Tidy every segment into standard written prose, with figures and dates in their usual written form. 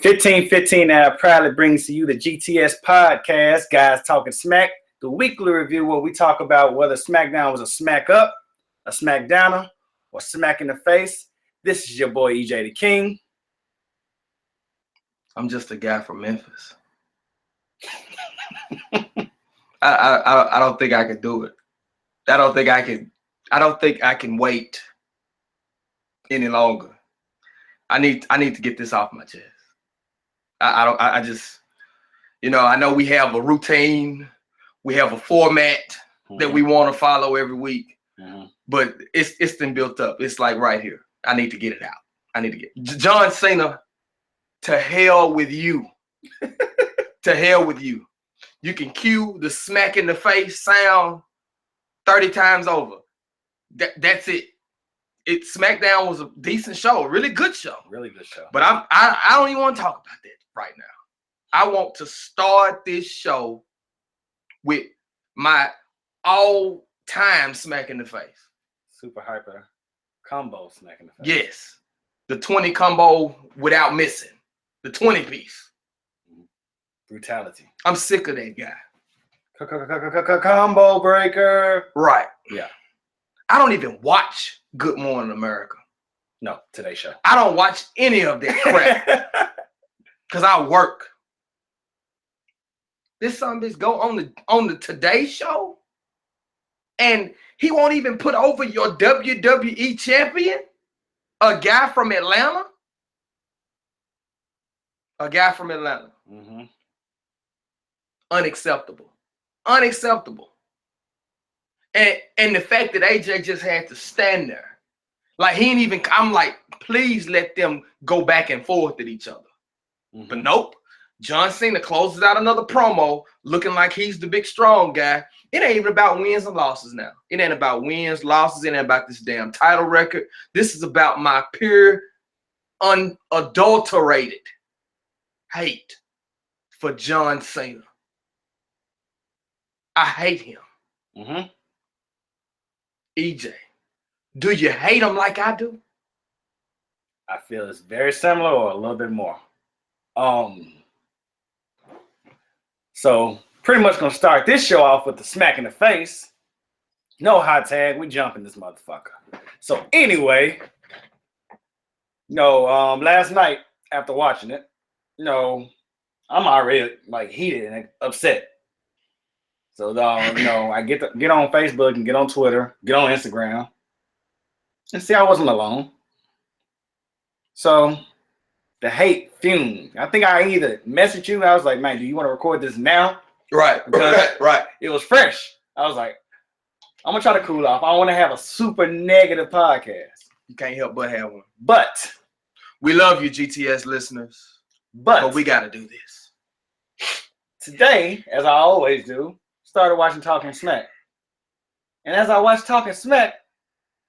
1515 now proudly brings to you the GTS Podcast, Guys Talking Smack, the weekly review where we talk about whether Smackdown was a smack up, a smackdowner, or smack in the face. This is your boy EJ the King. I'm just a guy from Memphis. I don't think I could do it. I don't think I can wait any longer. I need to get this off my chest. I just, I know we have a routine, we have a format that we want to follow every week, but it's been built up. It's like right here. I need to get it out. I need to get John Cena. To hell with you. To hell with you. You can cue the smack in the face sound 30 times over. That's it. Smackdown was a decent show, a really good show. Really good show. But I don't even want to talk about that right now. I want to start this show with my all-time smack in the face. Super hyper combo smack in the face. Yes. The 20 combo without missing. The 20-piece. Brutality. I'm sick of that guy. Combo breaker. Right. Yeah. I don't even watch Good Morning America. No, Today Show. I don't watch any of that crap. Because I work. This son bitch go on the Today Show and he won't even put over your WWE champion, a guy from Atlanta. A guy from Atlanta. Unacceptable. Unacceptable. And the fact that AJ just had to stand there. Like he ain't even, I'm like, please let them go back and forth at each other. But nope. John Cena closes out another promo looking like he's the big strong guy. It ain't even about wins and losses now. It ain't about wins, losses. It ain't about this damn title record. This is about my pure, unadulterated hate for John Cena. I hate him. EJ, do you hate him like I do? I feel it's very similar or a little bit more. So pretty much gonna start this show off with the smack in the face. No hot tag, we jumping this motherfucker. So anyway, last night after watching it, I'm already like heated and upset. So I get on Facebook and get on Twitter, get on Instagram, and see I wasn't alone. So the hate fumed. I think I either messaged you. I was like, man, do you want to record this now? Right. Because right. It was fresh. I was like, I'm gonna try to cool off. I want to have a super negative podcast. You can't help but have one. But we love you, GTS listeners. But we gotta do this. Today, as I always do, started watching Talking Smack. And as I watched Talking Smack,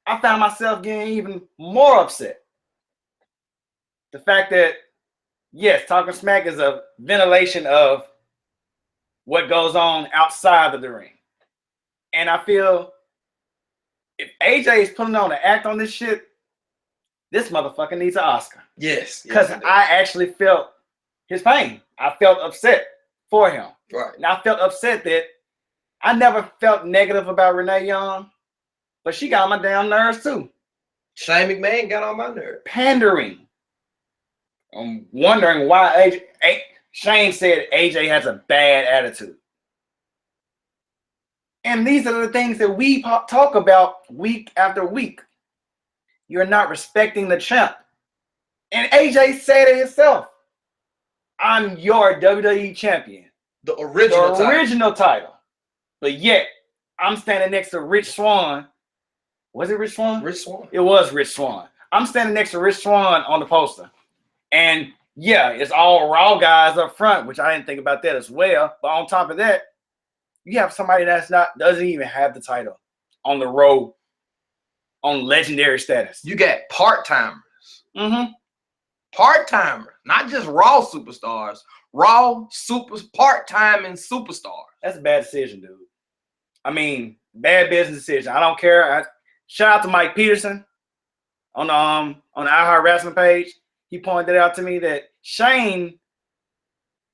I found myself getting even more upset. The fact that, yes, Talking Smack is a ventilation of what goes on outside of the ring. And I feel if AJ is putting on an act on this shit, this motherfucker needs an Oscar. Yes. Because I actually felt his pain. I felt upset for him. Right. And I felt upset that I never felt negative about Renee Young, but she got on my damn nerves too. Shane McMahon got on my nerves. Pandering. I'm wondering why Shane said AJ has a bad attitude. And these are the things that we talk about week after week. You're not respecting the champ. And AJ said it himself. I'm your WWE champion. The original title. But yet, I'm standing next to Rich Swann. Was it Rich Swann? Rich Swann. It was Rich Swann. I'm standing next to Rich Swann on the poster. And yeah, it's all Raw guys up front, which I didn't think about that as well. But on top of that, you have somebody doesn't even have the title on the road on legendary status. You got part-timers. Part-timers, not just Raw superstars. Raw part-time and superstars. That's a bad decision, dude. I mean, bad business decision. I don't care. Shout out to Mike Peterson on the iHeart Wrestling page. he pointed out to me that Shane,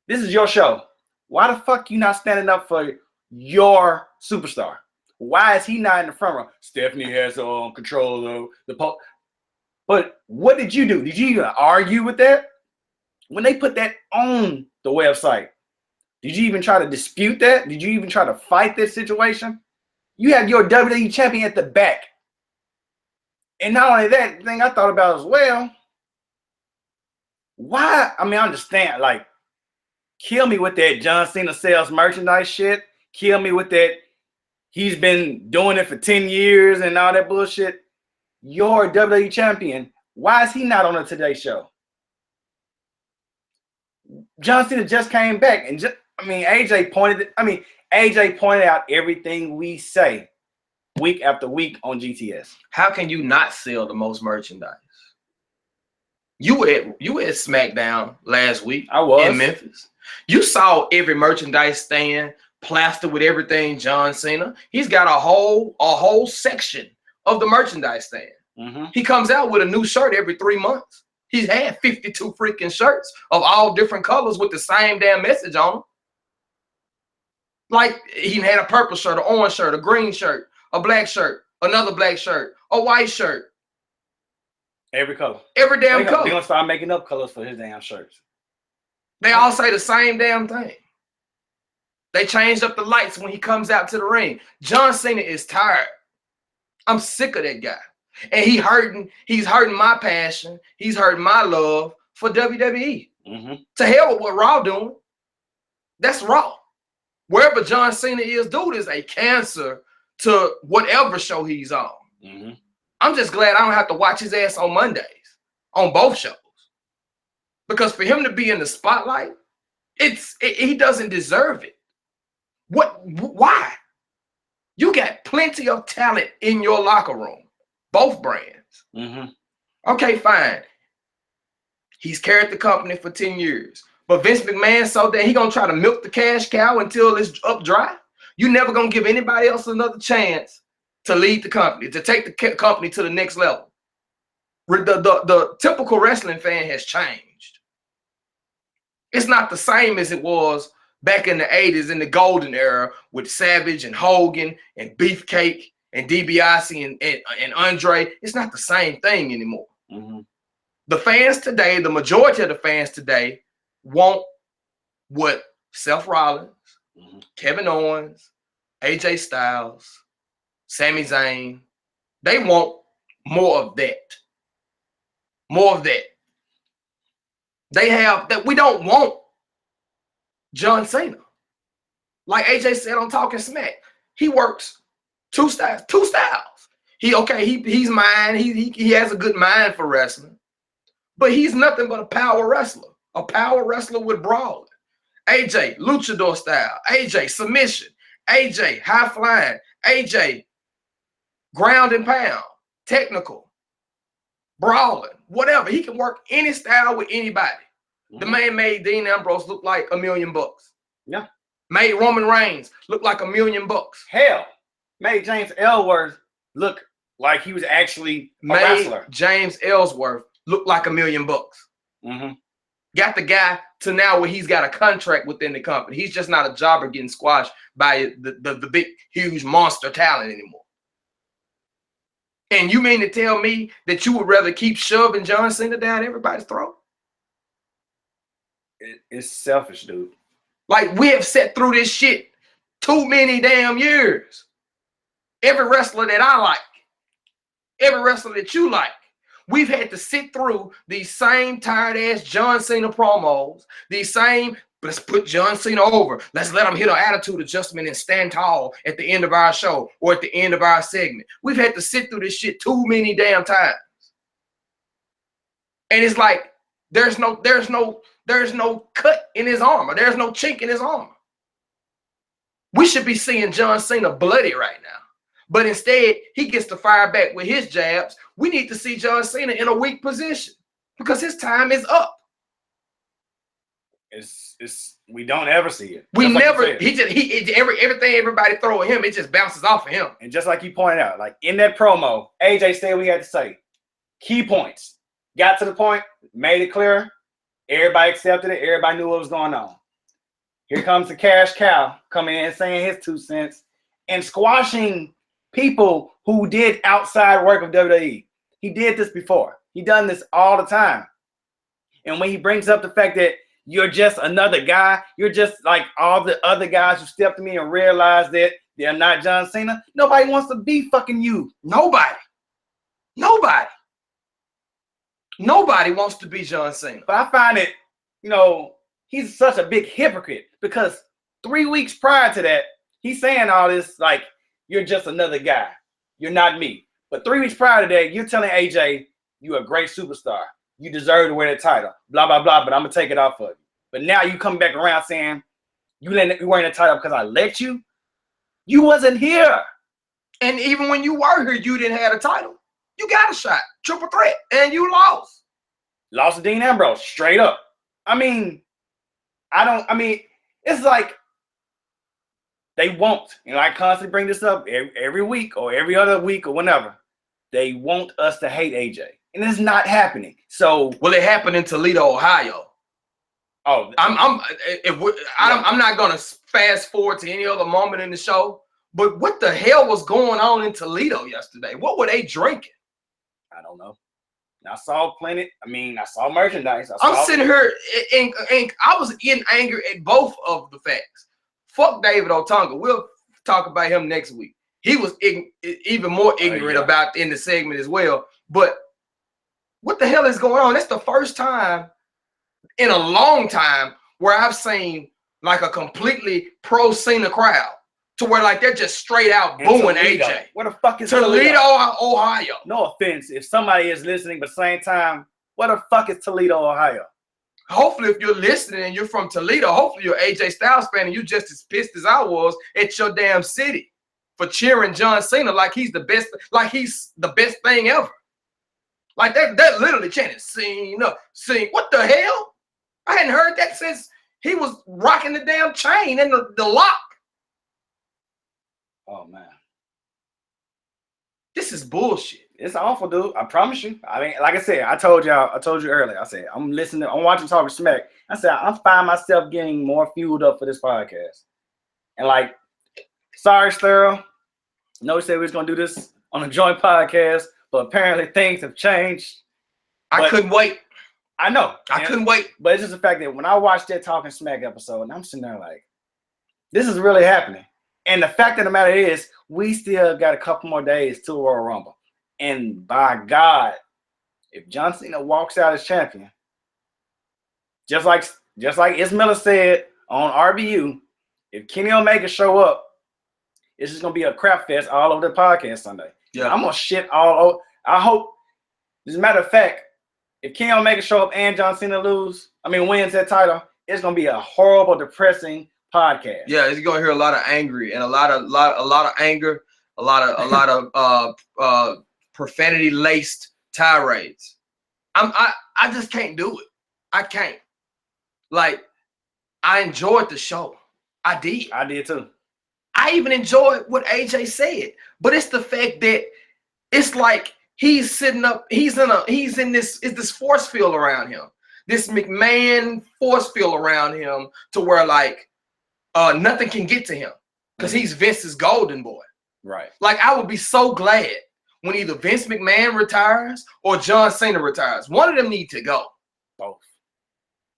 this is your show. Why the fuck you not standing up for your superstar? Why is he not in the front row? Stephanie has control of the But what did you do? Did you even argue with that? When they put that on the website, did you even try to dispute that? Did you even try to fight this situation? You had your WWE champion at the back. And not only that, the thing I thought about as well, why? I mean, I understand, like, kill me with that John Cena sells merchandise shit. Kill me with that he's been doing it for 10 years and all that bullshit. Your WWE champion, why is he not on the Today Show? John Cena just came back, and AJ pointed out everything we say week after week on GTS. How can you not sell the most merchandise? You were at Smackdown last week. I was in Memphis. You saw every merchandise stand plastered with everything John Cena. He's got a whole section of the merchandise stand. Mm-hmm. He comes out with a new shirt every 3 months. He's had 52 freaking shirts of all different colors with the same damn message on them. Like, he had a purple shirt, an orange shirt, a green shirt, a black shirt, another black shirt, a white shirt. Every color. Every damn color. They're going to start making up colors for his damn shirts. They all say the same damn thing. They changed up the lights when he comes out to the ring. John Cena is tired. I'm sick of that guy. And he's hurting my passion. He's hurting my love for WWE. Mm-hmm. To hell with what Raw doing. That's Raw. Wherever John Cena is, dude is a cancer to whatever show he's on. Mm-hmm. I'm just glad I don't have to watch his ass on Mondays on both shows. Because for him to be in the spotlight, he doesn't deserve it. Why? You got plenty of talent in your locker room. Both brands. Mm-hmm. Okay, fine. He's carried the company for 10 years. But Vince McMahon so that he gonna try to milk the cash cow until it's up dry. You never gonna give anybody else another chance to lead the company, to take the company to the next level. The typical wrestling fan has changed. It's not the same as it was back in the 80s in the golden era with Savage and Hogan and Beefcake and DiBiase and Andre. It's not the same thing anymore. Mm-hmm. The fans today, the majority of the fans today, want what Seth Rollins, mm-hmm. Kevin Owens, AJ Styles, Sami Zayn, they want more of that. More of that. They have that. We don't want John Cena. Like AJ said on Talking Smack, he works two styles. He's mine. He has a good mind for wrestling, but he's nothing but a power wrestler. A power wrestler with brawling. AJ, luchador style. AJ, submission. AJ, high flying. AJ, ground and pound. Technical. Brawling. Whatever. He can work any style with anybody. Mm-hmm. The man made Dean Ambrose look like $1 million. Yeah. Made Roman Reigns look like $1 million. Hell, made James Ellsworth look like he was actually a wrestler. James Ellsworth look like $1 million. Mm-hmm. Got the guy to now where he's got a contract within the company. He's just not a jobber getting squashed by the big, huge monster talent anymore. And you mean to tell me that you would rather keep shoving John Cena down everybody's throat? It's selfish, dude. Like, we have sat through this shit too many damn years. Every wrestler that I like, every wrestler that you like, we've had to sit through these same tired-ass John Cena promos, these same, let's put John Cena over. Let's let him hit an attitude adjustment and stand tall at the end of our show or at the end of our segment. We've had to sit through this shit too many damn times. And it's like, there's no cut in his armor. There's no chink in his armor. We should be seeing John Cena bloody right now. But instead, he gets to fire back with his jabs. We need to see John Cena in a weak position because his time is up. We don't ever see it. We never. Everything everybody throw at him, it just bounces off of him. And just like you pointed out, like in that promo, AJ said we had to say key points. got to the point, made it clear. Everybody accepted it. Everybody knew what was going on. Here comes the cash cow coming in saying his 2 cents and squashing people who did outside work of WWE. He did this before. He done this all the time. And when he brings up the fact that you're just another guy, you're just like all the other guys who stepped to me and realized that they're not John Cena. Nobody wants to be fucking you. Nobody wants to be John Cena. But I find it, he's such a big hypocrite because 3 weeks prior to that, he's saying all this like, you're just another guy. You're not me. But 3 weeks prior to that, you're telling AJ, you're a great superstar. You deserve to wear the title. Blah, blah, blah, but I'm going to take it off of you. But now you come back around saying, you wearing the title because I let you? You wasn't here. And even when you were here, you didn't have a title. You got a shot. Triple threat. And you lost. Lost to Dean Ambrose. Straight up. It's like they won't. I constantly bring this up every week or every other week or whenever. They want us to hate AJ. And it's not happening. So, well, it happened in Toledo, Ohio. Oh, I'm not gonna fast forward to any other moment in the show. But what the hell was going on in Toledo yesterday? What were they drinking? I don't know. I saw plenty. I saw merchandise. I'm sitting here and I was in anger at both of the facts. Fuck David Otunga. We'll talk about him next week. He was even more ignorant about in the segment as well. But what the hell is going on? That's the first time in a long time where I've seen like a completely pro Cena crowd to where like they're just straight out booing AJ. What the fuck is Toledo, Ohio? No offense if somebody is listening, but same time, what the fuck is Toledo, Ohio? Hopefully, if you're listening and you're from Toledo, hopefully you're AJ Styles fan and you're just as pissed as I was at your damn city for cheering John Cena like he's the best thing ever. Like that literally chanted, Cena, Cena. What the hell? I hadn't heard that since he was rocking the damn chain and the lock. Oh man. This is bullshit. It's awful, dude. I promise you. Like I said, I told you earlier. I said, I'm watching Talking Smack. I said, I find myself getting more fueled up for this podcast. And like, sorry, Sterl. No, we said we was gonna do this on a joint podcast, but apparently things have changed. I couldn't wait. I know. I couldn't wait. But it's just the fact that when I watched that Talking Smack episode, and I'm sitting there like, this is really happening. And the fact of the matter is, we still got a couple more days to Royal Rumble. And by God, if John Cena walks out as champion, just like Ismaila said on RBU, if Kenny Omega show up, it's just gonna be a crap fest all over the podcast Sunday. Yeah, I'm gonna shit all over. I hope, as a matter of fact, if Kenny Omega show up and John Cena wins that title, it's gonna be a horrible, depressing podcast. Yeah, you're gonna hear a lot of angry and a lot of anger, a lot of profanity laced tirades. I just can't do it. I can't. Like, I enjoyed the show. I did too. I even enjoyed what AJ said, but it's the fact that it's like he's sitting up. He's in this force field around him. This McMahon force field around him to where like nothing can get to him because he's Vince's golden boy. Right. Like, I would be so glad when either Vince McMahon retires or John Cena retires. One of them need to go.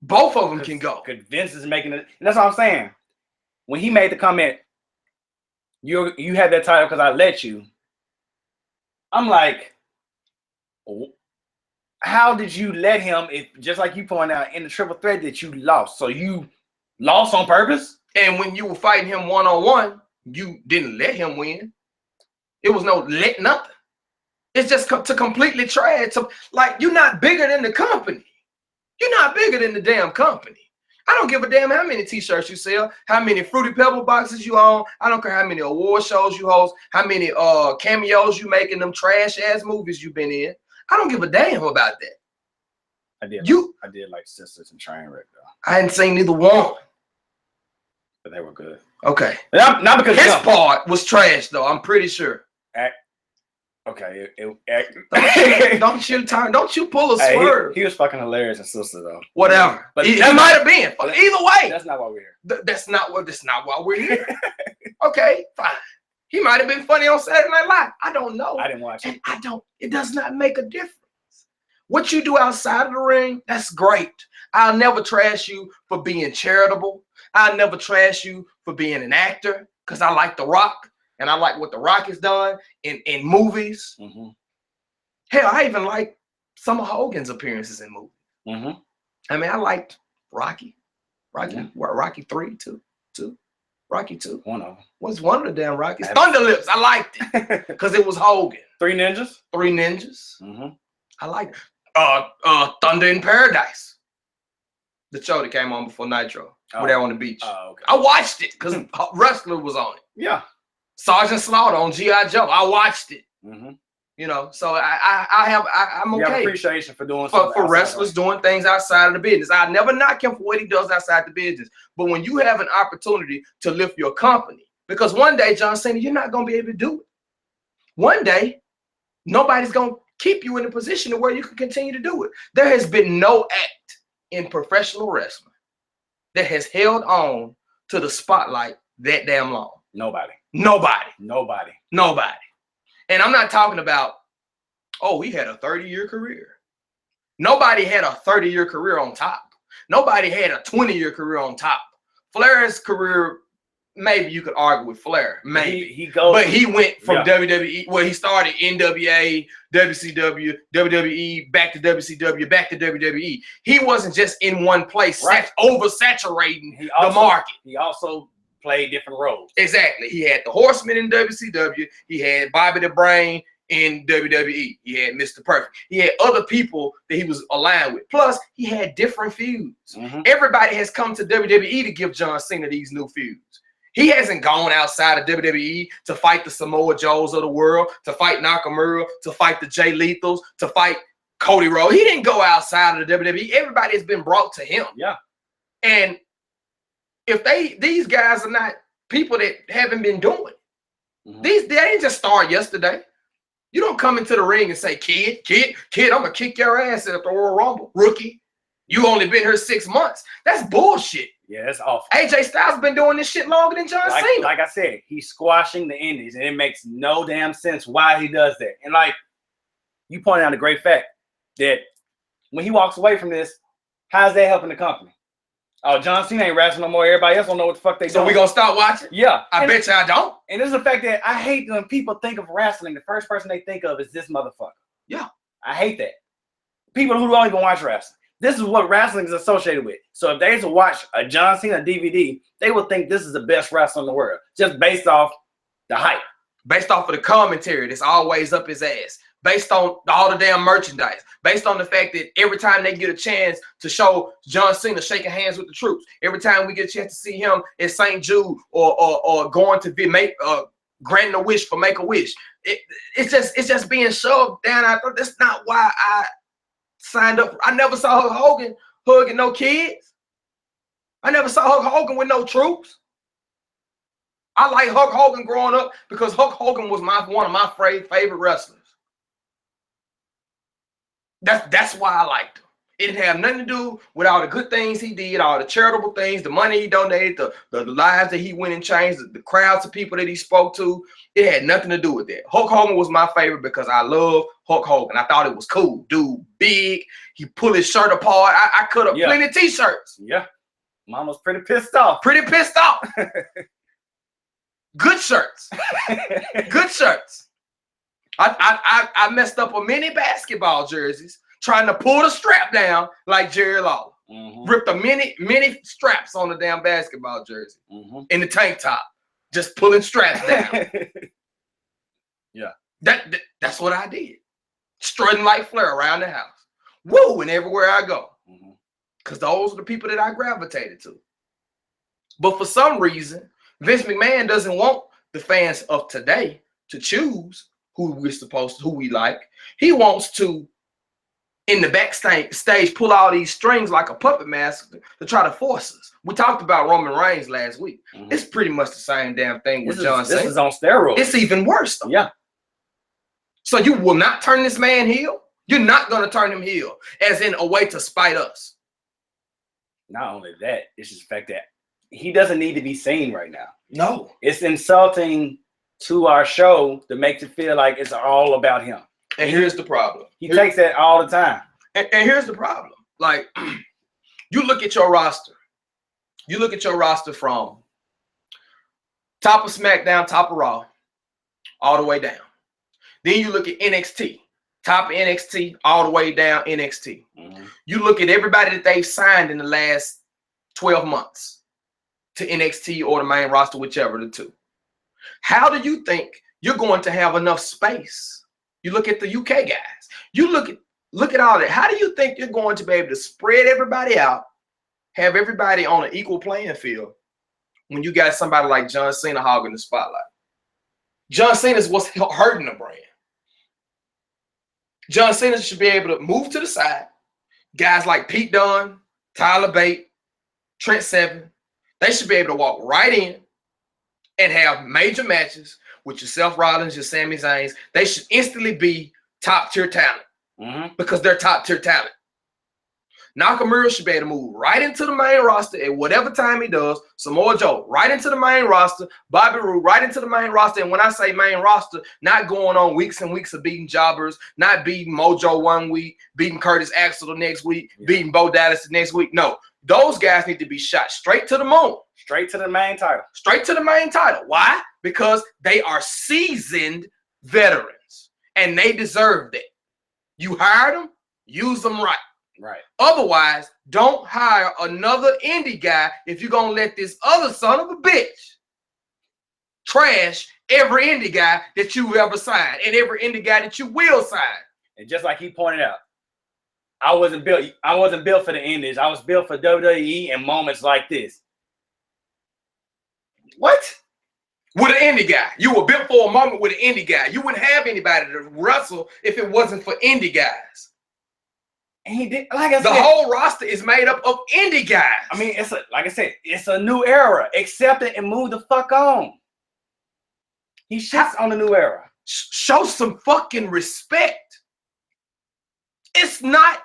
Both of them can go. Because Vince is making it. And that's what I'm saying. When he made the comment, you had that title because I let you. I'm like, how did you let him, if just like you pointed out in the triple threat that you lost? So you lost on purpose? And when you were fighting him one-on-one, you didn't let him win. It was no let nothing. It's just to completely trash. So, like, you're not bigger than the company. You're not bigger than the damn company. I don't give a damn how many t-shirts you sell, how many Fruity Pebble boxes you own. I don't care how many award shows you host, how many cameos you make in them trash-ass movies you've been in. I don't give a damn about that. I did like Sisters and Trainwreck, though. I hadn't seen neither one. But they were good. Okay. Not because his part was trash, though, I'm pretty sure. Okay. Don't you pull a swerve. He was fucking hilarious and sister though. Whatever. But he might have been. Either way. That's not why we're here. That's not why we're here. Okay, fine. He might have been funny on Saturday Night Live. I don't know. I didn't watch it. It does not make a difference. What you do outside of the ring, that's great. I'll never trash you for being charitable. I'll never trash you for being an actor because I like The Rock and I like what The Rock has done in movies. Mm-hmm. Hell, I even like some of Hogan's appearances in movies. Mm-hmm. I mean, I liked Rocky 3 too. Rocky 2. One of them. What's one of the damn Rockies? Thunder Lips. I liked it because it was Hogan. Three Ninjas. Mm-hmm. I liked Thunder in Paradise. The show that came on before Nitro. We're there on the beach. Okay. I watched it because Wrestler was on it. Yeah. Sergeant Slaughter on G.I. Joe. I watched it. Mm-hmm. You know, so I'm okay. You have appreciation for doing for wrestlers doing things outside of the business. I never knock him for what he does outside the business. But when you have an opportunity to lift your company, because one day, John Cena, you're not going to be able to do it. One day, nobody's going to keep you in a position to where you can continue to do it. There has been no act in professional wrestling that has held on to the spotlight that damn long. Nobody. And I'm not talking about, he had a 30-year career. Nobody had a 30-year career on top. Nobody had a 20-year career on top. Flair's career, maybe you could argue with Flair. Maybe. But he went from WWE, where he started NWA, WCW, WWE, back to WCW, back to WWE. He wasn't just in one place, oversaturating the market. He also played different roles. Exactly. He had the Horseman in WCW. He had Bobby the Brain in WWE. He had Mr. Perfect. He had other people that he was aligned with. Plus, he had different feuds. Mm-hmm. Everybody has come to WWE to give John Cena these new feuds. He hasn't gone outside of WWE to fight the Samoa Joes of the world, to fight Nakamura, to fight the Jay Lethals, to fight Cody Rhodes. He didn't go outside of the WWE. Everybody has been brought to him. Yeah. And if these guys are not people that haven't been doing it. Mm-hmm. They didn't just start yesterday. You don't come into the ring and say, kid, I'm gonna kick your ass at the Royal Rumble, rookie. You only been here 6 months. That's bullshit. Yeah, that's awful. AJ Styles been doing this shit longer than John Cena. Like I said, he's squashing the indies, and it makes no damn sense why he does that. And like you pointed out a great fact that when he walks away from this, how's that helping the company? Oh, John Cena ain't wrestling no more. Everybody else don't know what the fuck they doing. So we gonna start watching? Yeah. I bet you I don't. And this is the fact that I hate when people think of wrestling. The first person they think of is this motherfucker. Yeah. I hate that. People who don't even watch wrestling. This is what wrestling is associated with. So if they used to watch a John Cena DVD, they would think this is the best wrestler in the world. Just based off the hype. Based off of the commentary that's always up his ass. Based on all the damn merchandise. Based on the fact that every time they get a chance to show John Cena shaking hands with the troops, every time we get a chance to see him at St. Jude or going to granting a wish for Make-A-Wish, it's just being shoved down. I thought that's not why I signed up. I never saw Hulk Hogan hugging no kids. I never saw Hulk Hogan with no troops. I like Hulk Hogan growing up because Hulk Hogan was one of my favorite wrestlers. That's why I liked him. It didn't have nothing to do with all the good things he did, all the charitable things, the money he donated, the lives that he went and changed, the crowds of people that he spoke to. It had nothing to do with that. Hulk Hogan was my favorite because I love Hulk Hogan. I thought it was cool. Dude, big. He pulled his shirt apart. I cut up plenty of t-shirts. Yeah. Mama's pretty pissed off. Good shirts. Good shirts. I messed up a mini basketball jerseys trying to pull the strap down like Jerry Lawler. Mm-hmm. Ripped the mini straps on the damn basketball jersey in the tank top, just pulling straps down. Yeah, that's what I did. Strutting like Flair around the house, woo, and everywhere I go, because those are the people that I gravitated to. But for some reason, Vince McMahon doesn't want the fans of today to choose who we like. He wants to, in the backstage, pull all these strings like a puppet master to try to force us. We talked about Roman Reigns last week. It's pretty much the same damn thing with John Cena. This is on steroids. It's even worse though. Yeah. So you will not turn this man heel? You're not going to turn him heel as in a way to spite us. Not only that, it's just the fact that he doesn't need to be seen right now. No. It's insulting to our show to make it feel like it's all about him. And here's the problem. He takes that all the time. And here's the problem. Like, you look at your roster. You look at your roster from top of SmackDown, top of Raw, all the way down. Then you look at NXT, top of NXT, all the way down NXT. Mm-hmm. You look at everybody that they've signed in the last 12 months to NXT or the main roster, whichever the two. How do you think you're going to have enough space? You look at the UK guys. You look at all that. How do you think you're going to be able to spread everybody out, have everybody on an equal playing field when you got somebody like John Cena hogging the spotlight? John Cena is what's hurting the brand. John Cena should be able to move to the side. Guys like Pete Dunne, Tyler Bate, Trent Seven, they should be able to walk right in and have major matches with your Seth Rollins, your Sami Zayns. They should instantly be top tier talent because they're top tier talent. Nakamura should be able to move right into the main roster at whatever time he does. Samoa Joe right into the main roster. Bobby Roode right into the main roster. And when I say main roster, not going on weeks and weeks of beating jobbers, not beating Mojo one week, beating Curtis Axel the next week, beating Bo Dallas the next week. No, those guys need to be shot straight to the moon. Straight to the main title. Straight to the main title. Why? Because they are seasoned veterans and they deserve that. You hired them, use them right. Right. Otherwise, don't hire another indie guy if you're going to let this other son of a bitch trash every indie guy that you ever signed and every indie guy that you will sign. And just like he pointed out, I wasn't built for the indies. I was built for WWE and moments like this. What? With an indie guy. You were built for a moment with an indie guy. You wouldn't have anybody to wrestle if it wasn't for indie guys. And he did, like I said, the whole roster is made up of indie guys. I mean, like I said, it's a new era. Accept it and move the fuck on. He shits on the new era. Show some fucking respect. It's not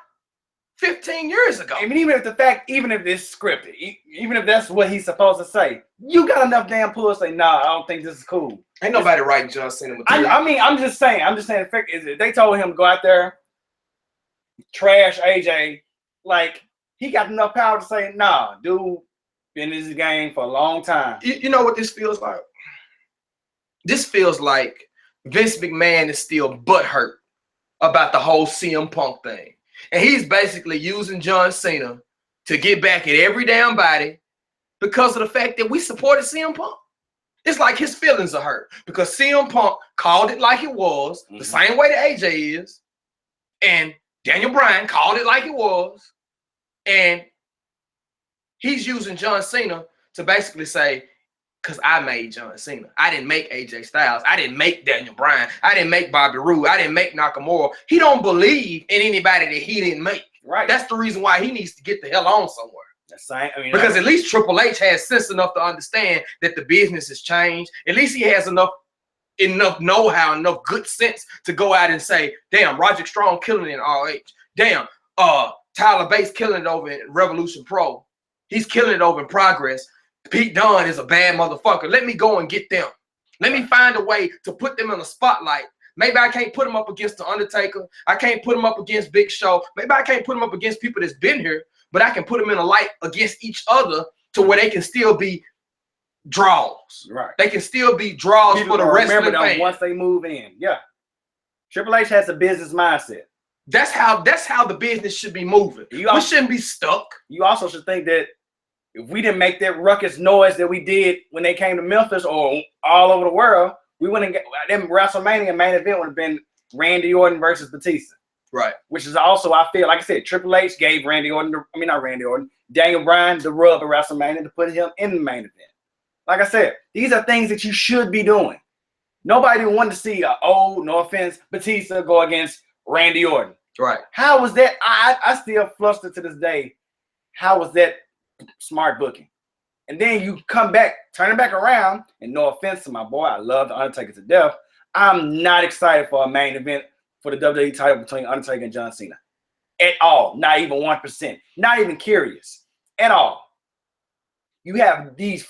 15 years ago. I mean, even if it's scripted, even if that's what he's supposed to say, you got enough damn pull to say, nah, I don't think this is cool. Ain't nobody writing John Cena material. I mean, I'm just saying, the fact is that they told him to go out there, trash AJ, like he got enough power to say, nah, dude, been in this game for a long time. You know what this feels like? This feels like Vince McMahon is still butthurt about the whole CM Punk thing. And he's basically using John Cena to get back at every damn body because of the fact that we supported CM Punk. It's like his feelings are hurt because CM Punk called it like it was, the same way that AJ is, and Daniel Bryan called it like it was, and he's using John Cena to basically say, because I made John Cena. I didn't make AJ Styles. I didn't make Daniel Bryan. I didn't make Bobby Roode. I didn't make Nakamura. He don't believe in anybody that he didn't make. Right. That's the reason why he needs to get the hell on somewhere. Because at least Triple H has sense enough to understand that the business has changed. At least he has enough know-how, enough good sense to go out and say, damn, Roderick Strong killing it in RH. Damn, Tyler Bates killing it over in Revolution Pro. He's killing it over in Progress. Pete Dunne is a bad motherfucker. Let me go and get them. Let me find a way to put them in the spotlight. Maybe I can't put them up against The Undertaker. I can't put them up against Big Show. Maybe I can't put them up against people that's been here, but I can put them in a light against each other to where they can still be draws. Right. They can still be draws for the wrestling fans. Once they move in. Yeah. Triple H has a business mindset. That's how the business should be moving. We shouldn't be stuck. You also should think that if we didn't make that ruckus noise that we did when they came to Memphis or all over the world, we wouldn't get them. WrestleMania main event would have been Randy Orton versus Batista. Right. Which is also, I feel, like I said, Triple H gave Daniel Bryan the rub at WrestleMania to put him in the main event. Like I said, these are things that you should be doing. Nobody wanted to see no offense, Batista go against Randy Orton. Right. How was that? I still flustered to this day. How was that smart booking? And then you come back, turn it back around, and no offense to my boy, I love The Undertaker to death. I'm not excited for a main event for the WWE title between Undertaker and John Cena. At all. Not even 1%. Not even curious. At all. You have these...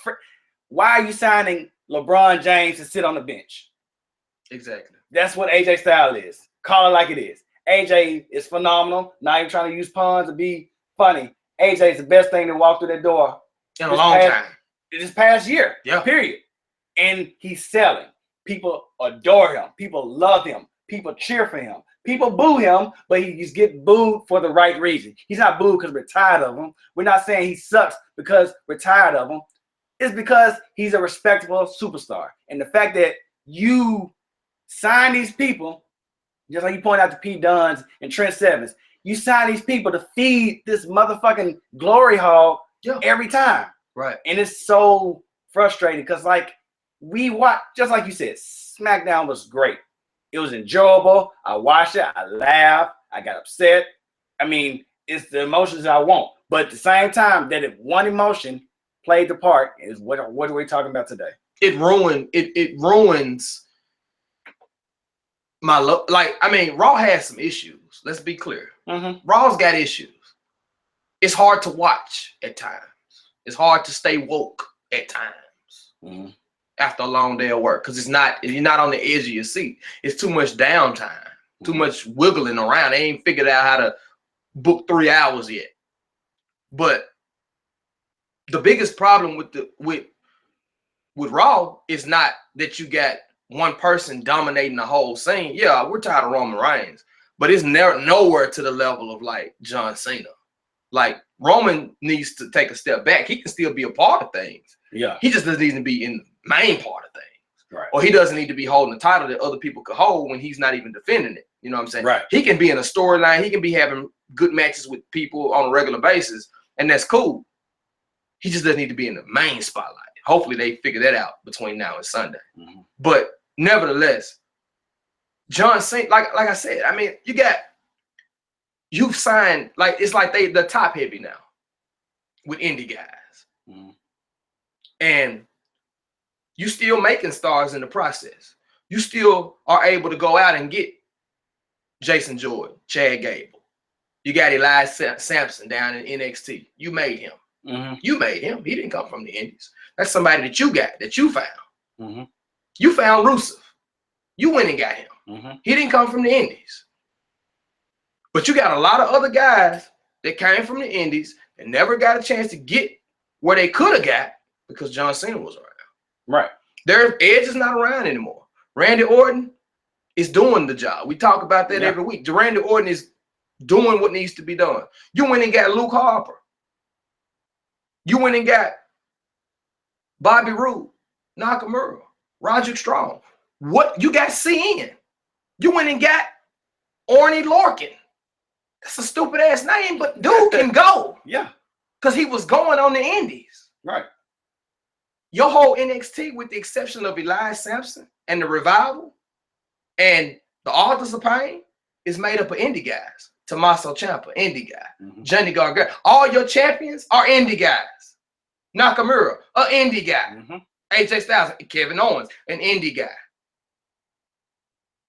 Why are you signing LeBron James to sit on the bench? Exactly. That's what AJ Styles is. Call it like it is. AJ is phenomenal. Not even trying to use puns to be funny. AJ is the best thing to walk through that door in a long time. This past year. Yeah. Period. And he's selling. People adore him. People love him. People cheer for him. People boo him, but he's getting booed for the right reason. He's not booed because we're tired of him. We're not saying he sucks because we're tired of him. It's because he's a respectable superstar. And the fact that you sign these people, just like you point out to Pete Dunne and Trent Sevens, you sign these people to feed this motherfucking glory hog every time. Right. And it's so frustrating because, like, we watch, just like you said, SmackDown was great. It was enjoyable. I watched it. I laughed. I got upset. I mean, it's the emotions I want. But at the same time, that if one emotion played the part, is what are we talking about today? It ruins my look. Like, I mean, Raw has some issues. Let's be clear. Raw's got issues. It's hard to watch at times. It's hard to stay woke at times after a long day of work because you're not on the edge of your seat. It's too much downtime, too much wiggling around. They ain't figured out how to book 3 hours yet. But the biggest problem with Raw is not that you got one person dominating the whole scene. Yeah, we're tired of Roman Reigns, but it's nowhere to the level of like John Cena. Like Roman needs to take a step back. He can still be a part of things. Yeah. He just doesn't need to be in the main part of things. Right. Or he doesn't need to be holding the title that other people could hold when he's not even defending it. You know what I'm saying? Right. He can be in a storyline. He can be having good matches with people on a regular basis, and that's cool. He just doesn't need to be in the main spotlight. Hopefully they figure that out between now and Sunday. But nevertheless, John Cena, like I said, I mean, you've signed, like, it's like they're top heavy now with indie guys. And you still making stars in the process. You still are able to go out and get Jason Jordan, Chad Gable. You got Elias Sampson down in NXT. You made him. You made him. He didn't come from the indies. That's somebody that you got, that you found. You found Rusev. You went and got him. He didn't come from the indies. But you got a lot of other guys that came from the indies and never got a chance to get where they could have got because John Cena was around. Right. Edge is not around anymore. Randy Orton is doing the job. We talk about that every week. Randy Orton is doing what needs to be done. You went and got Luke Harper. You went and got Bobby Roode, Nakamura, Roderick Strong. What you got CN? You went and got Orny Lorcan. That's a stupid ass name, but dude can go. Yeah. Because he was going on the indies. Right. Your whole NXT, with the exception of Elias Sampson and the Revival and the Authors of Pain, is made up of indie guys. Tommaso Ciampa, indie guy. Johnny Gargano. All your champions are indie guys. Nakamura, an indie guy. AJ Styles, Kevin Owens, an indie guy.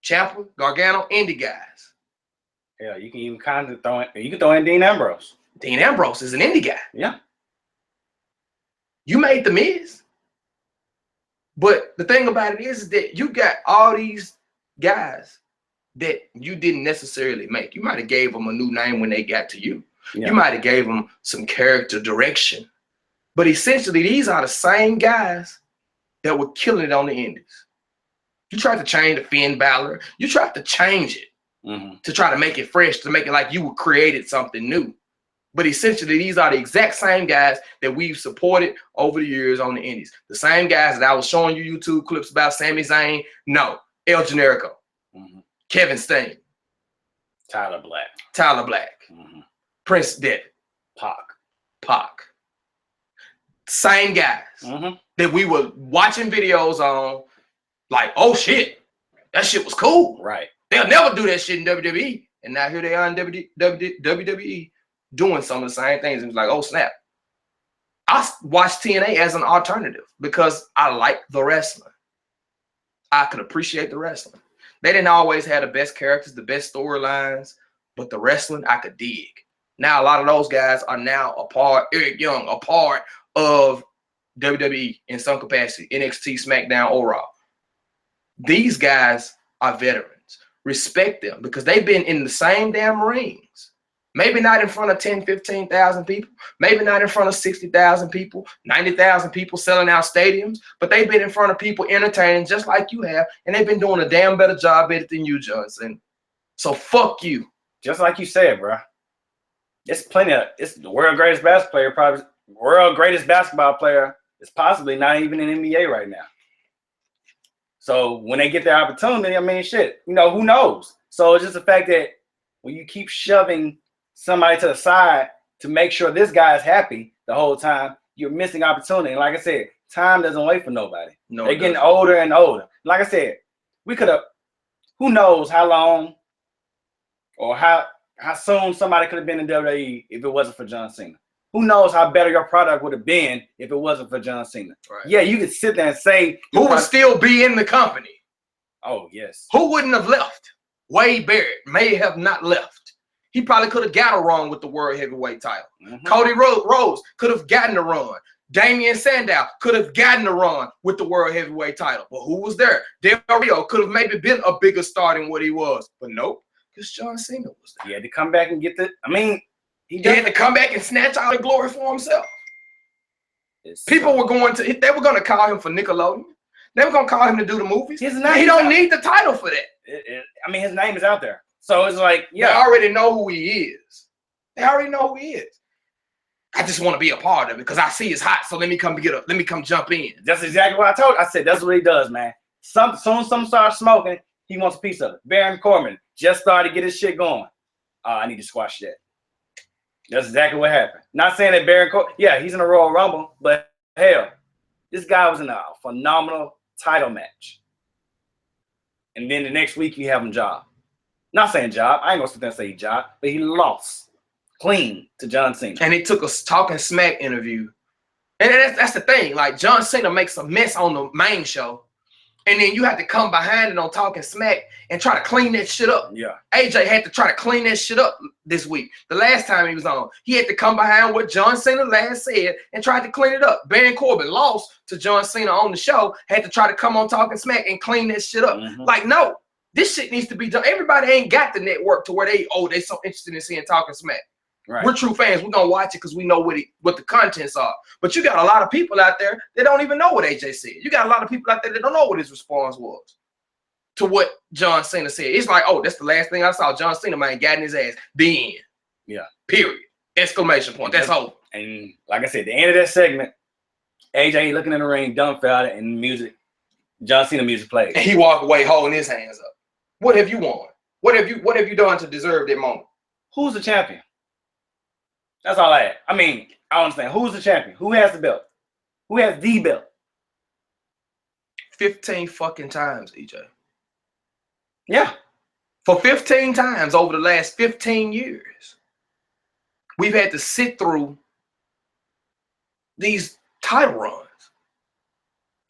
Ciampa, Gargano, indie guys. Yeah, you can even kind of throw in Dean Ambrose. Dean Ambrose is an indie guy. Yeah. You made The Miz. But the thing about it is that you got all these guys that you didn't necessarily make. You might have gave them a new name when they got to you. You might have gave them some character direction. But essentially, these are the same guys that were killing it on the indies. You tried to change the Finn Balor. You tried to change it to try to make it fresh, to make it like you created something new. But essentially, these are the exact same guys that we've supported over the years on the indies. The same guys that I was showing you YouTube clips about, Sami Zayn, El Generico, Kevin Steen, Tyler Black, Prince Devitt, Pac. Same guys that we were watching videos on, like, oh shit, that shit was cool. Right. They'll never do that shit in WWE. And now here they are in WWE doing some of the same things. And it's like, oh snap. I watch TNA as an alternative because I like the wrestling. I could appreciate the wrestling. They didn't always have the best characters, the best storylines, but the wrestling I could dig. Now a lot of those guys are now Eric Young, a part of WWE in some capacity, NXT, Smackdown, or Raw. These guys are veterans. Respect them because they've been in the same damn rings. Maybe not in front of 10, 15,000 people. Maybe not in front of 60,000 people, 90,000 people selling out stadiums. But they've been in front of people entertaining just like you have. And they've been doing a damn better job at it than you, Johnson. So fuck you. Just like you said, bro. It's the world's greatest basketball player, probably world greatest basketball player is possibly not even in NBA right now. So when they get their opportunity, I mean, shit, who knows? So it's just the fact that when you keep shoving somebody to the side to make sure this guy is happy the whole time, you're missing opportunity. And like I said, time doesn't wait for nobody. No, they're getting older and older. Like I said, we could have, who knows how long or how soon somebody could have been in WWE if it wasn't for John Cena. Who knows how better your product would have been if it wasn't for John Cena. Right. Yeah, you could sit there and say. Who would still be in the company? Oh, yes. Who wouldn't have left? Wade Barrett may have not left. He probably could have got a run with the World Heavyweight title. Mm-hmm. Cody Rhodes could have gotten a run. Damian Sandow could have gotten a run with the World Heavyweight title. But who was there? Del Rio could have maybe been a bigger star than what he was. But nope, because John Cena was there. He had to come back and get the, he had to come back and snatch all the glory for himself. People were going to call him for Nickelodeon. They were going to call him to do the movies. He don't need the title for that. His name is out there. So it's like, yeah. They already know who he is. I just want to be a part of it because I see it's hot. So let me come jump in. That's exactly what I told you. I said, that's what he does, man. Soon some starts smoking, he wants a piece of it. Baron Corbin just started to get his shit going. I need to squash that. That's exactly what happened. Not saying that Baron Corbin, yeah, he's in a Royal Rumble, but hell, this guy was in a phenomenal title match. And then the next week you have him job. Not saying job. I ain't gonna sit there and say job, but he lost clean to John Cena. And he took a talking smack interview. And that's the thing. Like John Cena makes a mess on the main show. And then you have to come behind it on talking smack and try to clean that shit up. Yeah. AJ had to try to clean that shit up this week. The last time he was on, he had to come behind what John Cena last said and tried to clean it up. Baron Corbin lost to John Cena on the show, had to try to come on talking smack and clean that shit up. Mm-hmm. Like, no, this shit needs to be done. Everybody ain't got the network to where they so interested in seeing talking smack. Right. We're true fans. We're gonna watch it because we know what the contents are. But you got a lot of people out there that don't even know what AJ said. You got a lot of people out there that don't know what his response was to what John Cena said. It's like, oh, that's the last thing I saw. John Cena man got in his ass. The end. Yeah. Period. Exclamation point. That's over. And like I said, the end of that segment, AJ looking in the ring, dumbfounded, and music, John Cena music played. And he walked away holding his hands up. What have you won? What have you done to deserve that moment? Who's the champion? That's all I had. I understand. Who's the champion? Who has the belt? Who has the belt? 15 fucking times, EJ. Yeah. For 15 times over the last 15 years, we've had to sit through these title runs.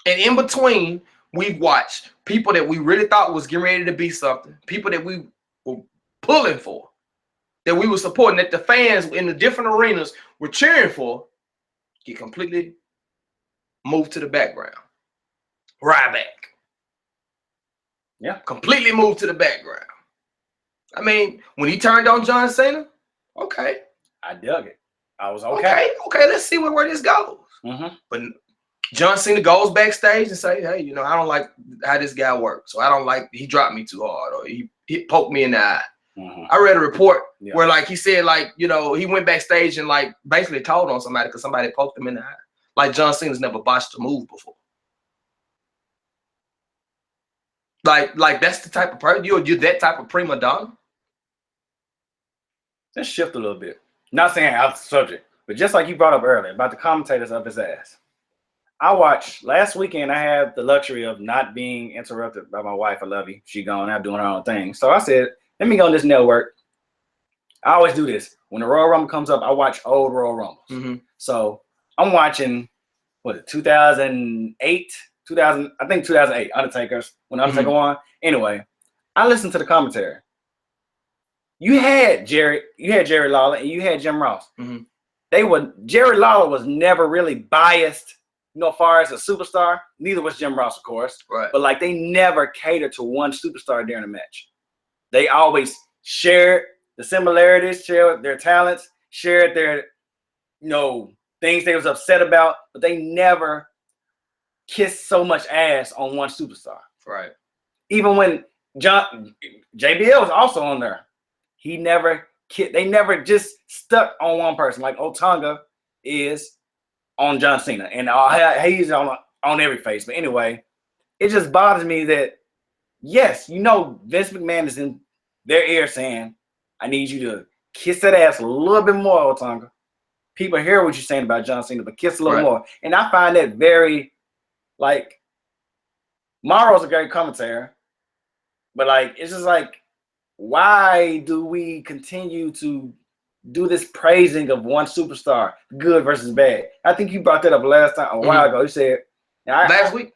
And in between, we've watched people that we really thought was getting ready to be something, people that we were pulling for, that we were supporting, that the fans in the different arenas were cheering for, get completely moved to the background. Ryback. Yeah. Completely moved to the background. When he turned on John Cena, okay. I dug it. I was okay. Okay, let's see where this goes. Mm-hmm. But John Cena goes backstage and say, hey, I don't like how this guy works. So I don't like, he dropped me too hard or he poked me in the eye. Mm-hmm. I read a report where he said he went backstage and basically told on somebody because somebody poked him in the eye. Like John Cena's never botched a move before. Like that's the type of person you're that type of prima donna. Let's shift a little bit. Not saying out the subject, but just like you brought up earlier about the commentators up his ass. I watched last weekend. I had the luxury of not being interrupted by my wife. I love you. She going out doing her own thing. So I said, let me go on this network. I always do this. When the Royal Rumble comes up, I watch old Royal Rumbles. Mm-hmm. So I'm watching, 2008, 2000, I think 2008, Undertaker's, when Undertaker won. Anyway, I listened to the commentary. You had Jerry Lawler and you had Jim Ross. Jerry Lawler was never really biased, as far as a superstar. Neither was Jim Ross, of course. Right. But like they never catered to one superstar during a match. They always shared the similarities, shared their talents, shared their, things they was upset about, but they never kissed so much ass on one superstar. Right. Even when JBL was also on there, they never just stuck on one person like Otunga is on John Cena, and he's on every face. But anyway, it just bothers me that yes, Vince McMahon is in their ear saying, "I need you to kiss that ass a little bit more, Otunga." People hear what you're saying about John Cena, but kiss a little more. And I find that very, Morrow's a great commentator, but it's just why do we continue to do this praising of one superstar, good versus bad? I think you brought that up last time, a while ago. You said last week.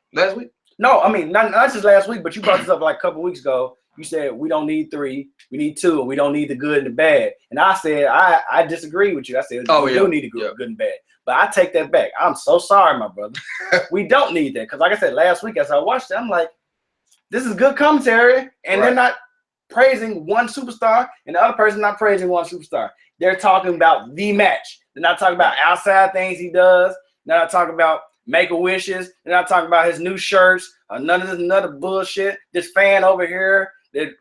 No, I mean not just last week, but you brought this up a couple weeks ago. You said we don't need 3, we need 2, and we don't need the good and the bad. And I said I disagree with you. I said we do need the good and bad. But I take that back. I'm so sorry, my brother. We don't need that. Because like I said last week as I watched it, I'm like, this is good commentary. And they're not praising one superstar and the other person not praising one superstar. They're talking about the match. They're not talking about outside things he does. They're not talking about Make-A-Wishes. They're not talking about his new shirts or none of this other bullshit. This fan over here that,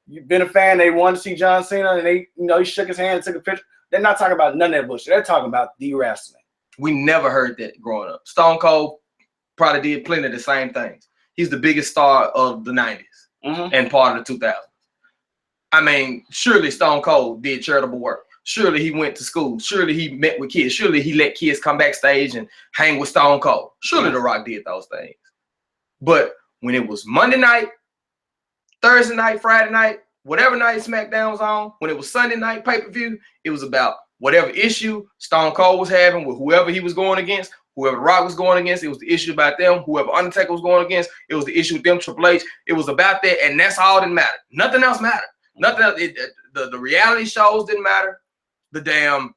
you've been a fan, they wanted to see John Cena and they, he shook his hand and took a picture. They're not talking about none of that bullshit. They're talking about the wrestling. We never heard that growing up. Stone Cold probably did plenty of the same things. He's the biggest star of the 90s and part of the 2000s. I mean, surely Stone Cold did charitable work. Surely he went to school. Surely he met with kids. Surely he let kids come backstage and hang with Stone Cold. Surely The Rock did those things. But when it was Monday night, Thursday night, Friday night, whatever night Smackdown was on, when it was Sunday night pay-per-view, it was about whatever issue Stone Cold was having with whoever he was going against, whoever The Rock was going against, it was the issue about them. Whoever Undertaker was going against, it was the issue with them, Triple H. It was about that, and that's all that mattered. Nothing else mattered. Nothing else. The reality shows didn't matter. The damn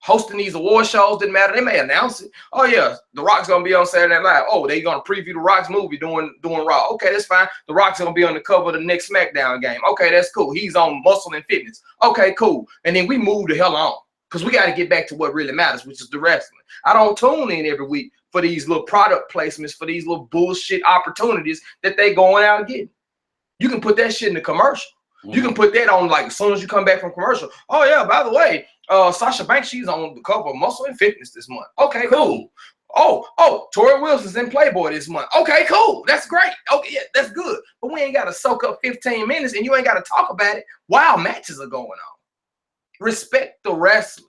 hosting these award shows didn't matter. They may announce it. Oh yeah, The Rock's gonna be on Saturday Night Live. Oh, they gonna preview The Rock's movie doing Raw. Okay, that's fine. The Rock's gonna be on the cover of the next Smackdown game. Okay, that's cool. He's on Muscle and Fitness. Okay, cool. And then we move the hell on because we got to get back to what really matters, which is the wrestling. I don't tune in every week for these little product placements, for these little bullshit opportunities that they going out and getting. You can put that shit in the commercial. You can put that on as soon as you come back from commercial. Oh yeah, by the way, Sasha Banks, she's on the cover of Muscle and Fitness this month. Okay, cool. Oh, Tori Wilson's in Playboy this month. Okay, cool. That's great. Okay, yeah, that's good. But we ain't got to soak up 15 minutes and you ain't got to talk about it while matches are going on. Respect the wrestling.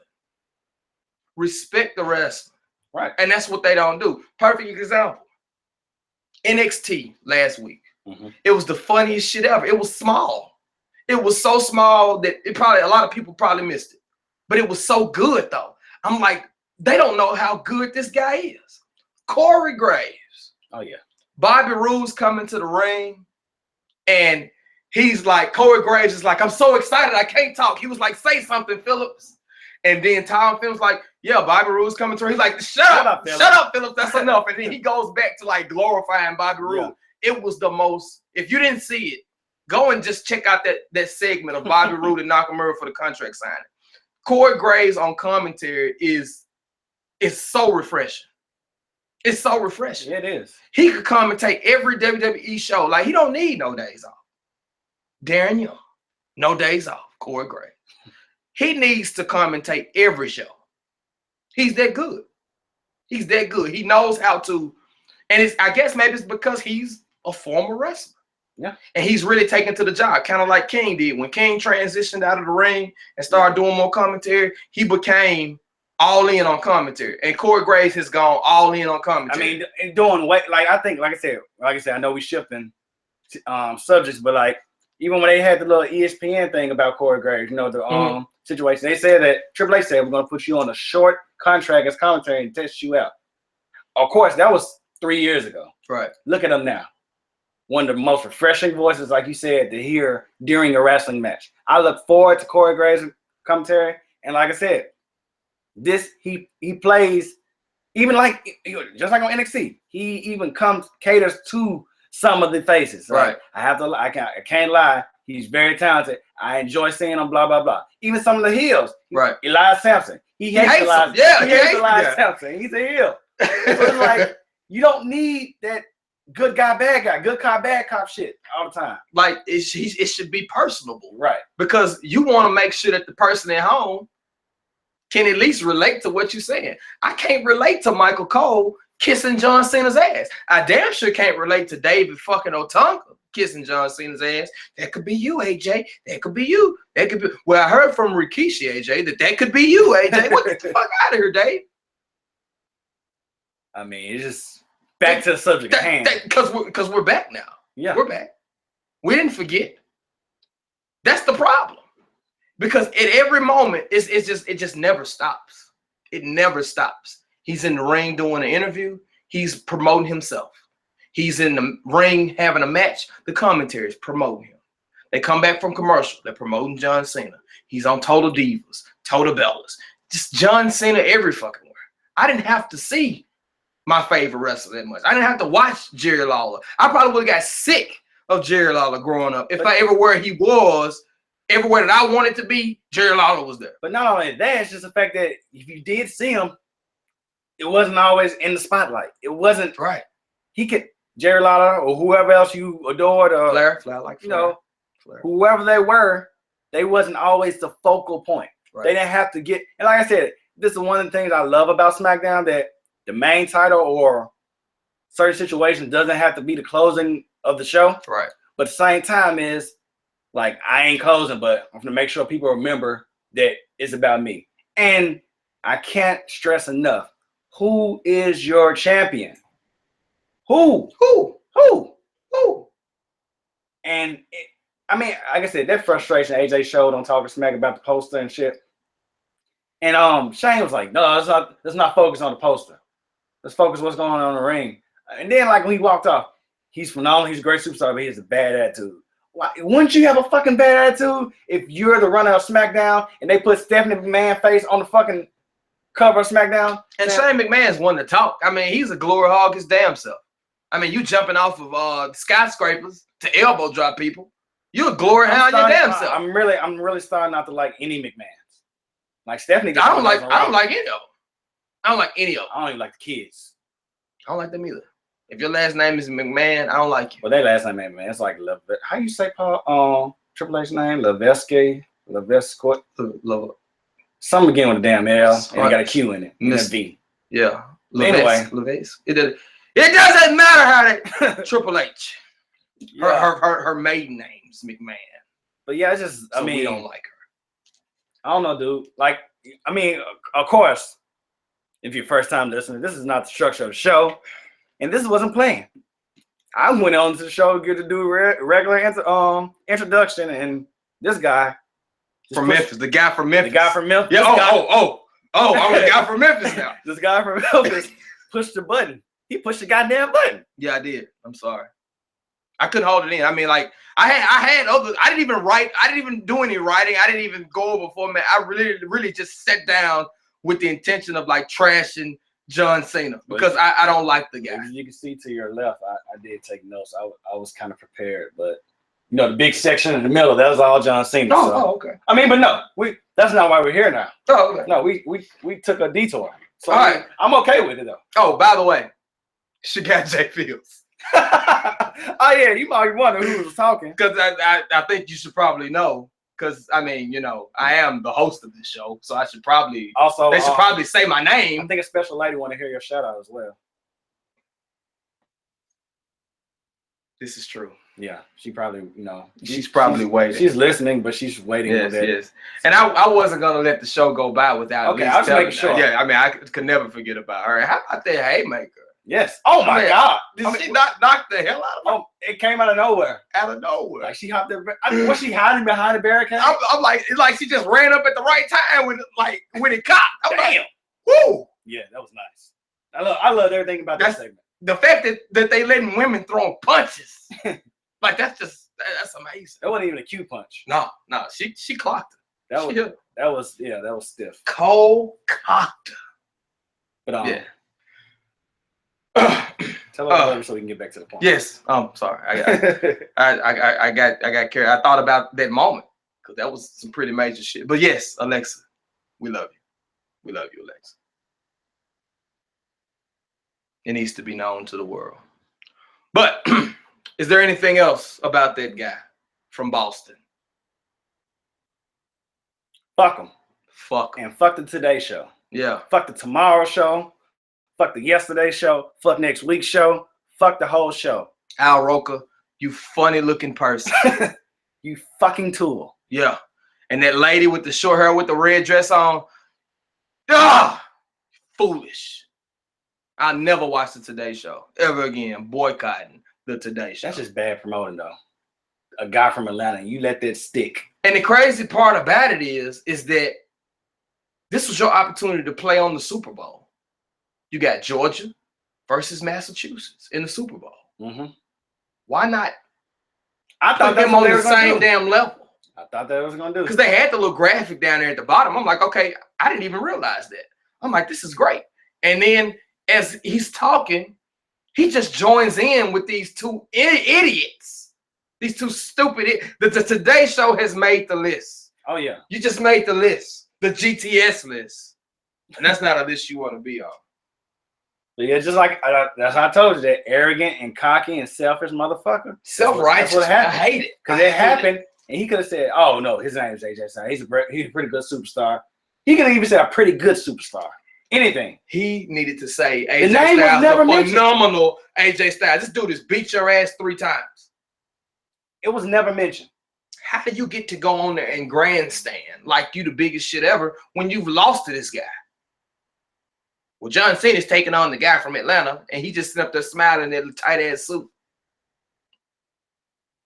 Respect the wrestling. Right. And that's what they don't do. Perfect example. NXT last week. It was the funniest shit ever. It was small. It was so small that a lot of people probably missed it. But it was so good though. I'm like, they don't know how good this guy is. Corey Graves. Oh yeah. Bobby Roode's coming to the ring and he's like, Corey Graves is like, I'm so excited I can't talk. He was like, say something, Phillips. And then Tom Phillips like, yeah, Bobby Roode's coming to her. He's like, shut up, Phillips. That's enough. And then he goes back to glorifying Bobby Roode. Yeah. It was the most, if you didn't see it, go and just check out that segment of Bobby Roode and Nakamura for the contract signing. Corey Graves on commentary is so refreshing. It's so refreshing. It is. He could commentate every WWE show. He don't need no days off. Darren Young, no days off. Corey Graves. He needs to commentate every show. He's that good. He's that good. He knows how to, and I guess maybe it's because he's a former wrestler. Yeah. And he's really taken to the job, kind of like King did. When King transitioned out of the ring and started doing more commentary, he became all in on commentary. And Corey Graves has gone all in on commentary. I mean, doing I think, like I said, I know we shifting subjects, but even when they had the little ESPN thing about Corey Graves, the situation, they said that Triple H said we're gonna put you on a short contract as commentary and test you out. Of course, that was 3 years ago. Right. Look at him now. One of the most refreshing voices, like you said, to hear during a wrestling match. I look forward to Corey Graves' commentary, and like I said, he plays even like just like on NXT. He even caters to some of the faces. Right. I can't lie. He's very talented. I enjoy seeing him. Blah blah blah. Even some of the heels. Right. Elias Sampson. He hates Elias. Yeah, he hates Elias Sampson. He's a heel. So it's like you don't need that good guy, bad guy, good cop, bad cop shit all the time. Like it should be personable, right? Because you want to make sure that the person at home can at least relate to what you're saying. I can't relate to Michael Cole kissing John Cena's ass. I damn sure can't relate to David fucking Otunga kissing John Cena's ass. That could be you, AJ. That could be you. That could be. Well, I heard from Rikishi, AJ, that could be you, AJ. What the fuck out of here, Dave? I mean, it's just back to the subject at hand. Because we're back now. Yeah, we're back. We didn't forget. That's the problem. Because at every moment, it just never stops. It never stops. He's in the ring doing an interview. He's promoting himself. He's in the ring having a match. The commentaries promoting him. They come back from commercial. They're promoting John Cena. He's on Total Divas, Total Bellas. Just John Cena every fucking where. I didn't have to see my favorite wrestler that much. I didn't have to watch Jerry Lawler. I probably would have got sick of Jerry Lawler growing up. If everywhere he was, everywhere that I wanted to be, Jerry Lawler was there. But not only that, it's just the fact that if you did see him, it wasn't always in the spotlight. It wasn't right. He could Jerry Lawler or whoever else you adored, or Flair, like Flair. Whoever they were, they wasn't always the focal point. Right. They didn't have to get. And like I said, this is one of the things I love about SmackDown, that the main title or certain situations doesn't have to be the closing of the show. Right. But at the same time is like, I ain't closing, but I'm gonna make sure people remember that it's about me. And I can't stress enough, who is your champion? Who? And I mean, like I said, that frustration AJ showed on Talking Smack about the poster and shit. And Shane was like, no, let's not focus on the poster. Let's focus what's going on in the ring. And then like when he walked off, he's phenomenal, he's a great superstar, but he has a bad attitude. Why, wouldn't you have a fucking bad attitude if you're the runner of SmackDown and they put Stephanie McMahon's face on the fucking cover of SmackDown? And Shane McMahon's one to talk. I mean, he's a glory hog his damn self. I mean, you jumping off of skyscrapers to elbow drop people. You a glory hound your damn self. I'm really starting not to like any McMahons. Like Stephanie. I don't like any of them. I don't like any of them. I don't even like the kids. I don't like them either. If your last name is McMahon, I don't like you. Well, their last name ain't McMahon. It's like how you say Paul? Triple H's name? Levesque. Something begin with a damn L and it got a Q in it. And a V. Yeah. Anyway. It doesn't matter how that Triple H. Yeah. Her maiden name's McMahon. But yeah, it's just I mean, we don't like her. I don't know, dude. Like, I mean, of course, if you're first time listening, this is not the structure of the show, and this wasn't planned. I went on to the show to get to do regular introduction, and this guy from Memphis, the guy from Memphis. Yeah. I'm the guy from Memphis now. This guy from Memphis pushed the button. He pushed the goddamn button. Yeah, I did. I'm sorry. I couldn't hold it in. I mean, like I had other. I didn't even write. I didn't even do any writing. I didn't even go over format. I really just sat down with the intention of like trashing John Cena because I don't like the guy. You can see to your left, I did take notes. I was kind of prepared, but you know the big section in the middle, that was all John Cena. Oh, okay. I mean, but no, that's not why we're here now. Oh, okay. No, we took a detour. So all right. I'm okay with it though. Oh, by the way, she got J.Fields. Oh yeah, you might wonder who was talking. Because I think you should probably know. Because I mean, you know, I am the host of this show, so I should probably they should probably say my name. I think a special lady want to hear your shout out as well. This is true. Yeah, she probably, she's probably waiting. She's listening, but she's waiting. Yes. And I wasn't gonna let the show go by without. Okay, I was making sure. Yeah, I mean, I could never forget about her. How about that haymaker? Yes. Oh my God! Did she knock the hell out of her? Oh, it came out of nowhere. Out of nowhere. Like she hopped there. Was she hiding behind the barricade? I'm like, it's like she just ran up at the right time when it cocked. I'm damn. Like, woo! Yeah, that was nice. I love everything about that segment. the fact that they letting women throw punches, like that's amazing. That wasn't even a cue punch. No, she clocked her. That was stiff. Cold cocked her. But yeah. Tell us later so we can get back to the point. Yes. Sorry. I got carried. I thought about that moment because that was some pretty major shit. But yes, Alexa, we love you. We love you, Alexa. It needs to be known to the world. But is there anything else about that guy from Boston? Fuck him. Fuck him. And fuck the Today Show. Yeah. Fuck the Tomorrow Show. Fuck the Yesterday Show. Fuck next week's show. Fuck the whole show. Al Roker, you funny looking person. You fucking tool. Yeah. And that lady with the short hair with the red dress on. Ah, foolish. I'll never watch the Today Show ever again. Boycotting the Today Show. That's just bad promoting, though. A guy from Atlanta, you let that stick. And the crazy part about it is that this was your opportunity to play on the Super Bowl. You got Georgia versus Massachusetts in the Super Bowl. Mm-hmm. Why not? I thought them on the same damn level. I thought that was gonna do because they had the little graphic down there at the bottom. I'm like, okay, I didn't even realize that. I'm like, this is great. And then as he's talking, he just joins in with these two idiots, these two stupid. The Today Show has made the list. Oh yeah, you just made the list, the GTS list, and that's not a list you want to be on. But yeah, just like that's how I told you, that arrogant and cocky and selfish motherfucker. Self-righteous. I hate it because it happened, and he could have said, "Oh no, his name is AJ Styles. He's a pretty good superstar." He could have even said a pretty good superstar. Anything. He needed to say AJ Styles, a phenomenal AJ Styles. This dude has beat your ass 3 times. It was never mentioned. How do you get to go on there and grandstand like you the biggest shit ever when you've lost to this guy? Well, John Cena's taking on the guy from Atlanta, and he just sitting up there smiling in that tight-ass suit.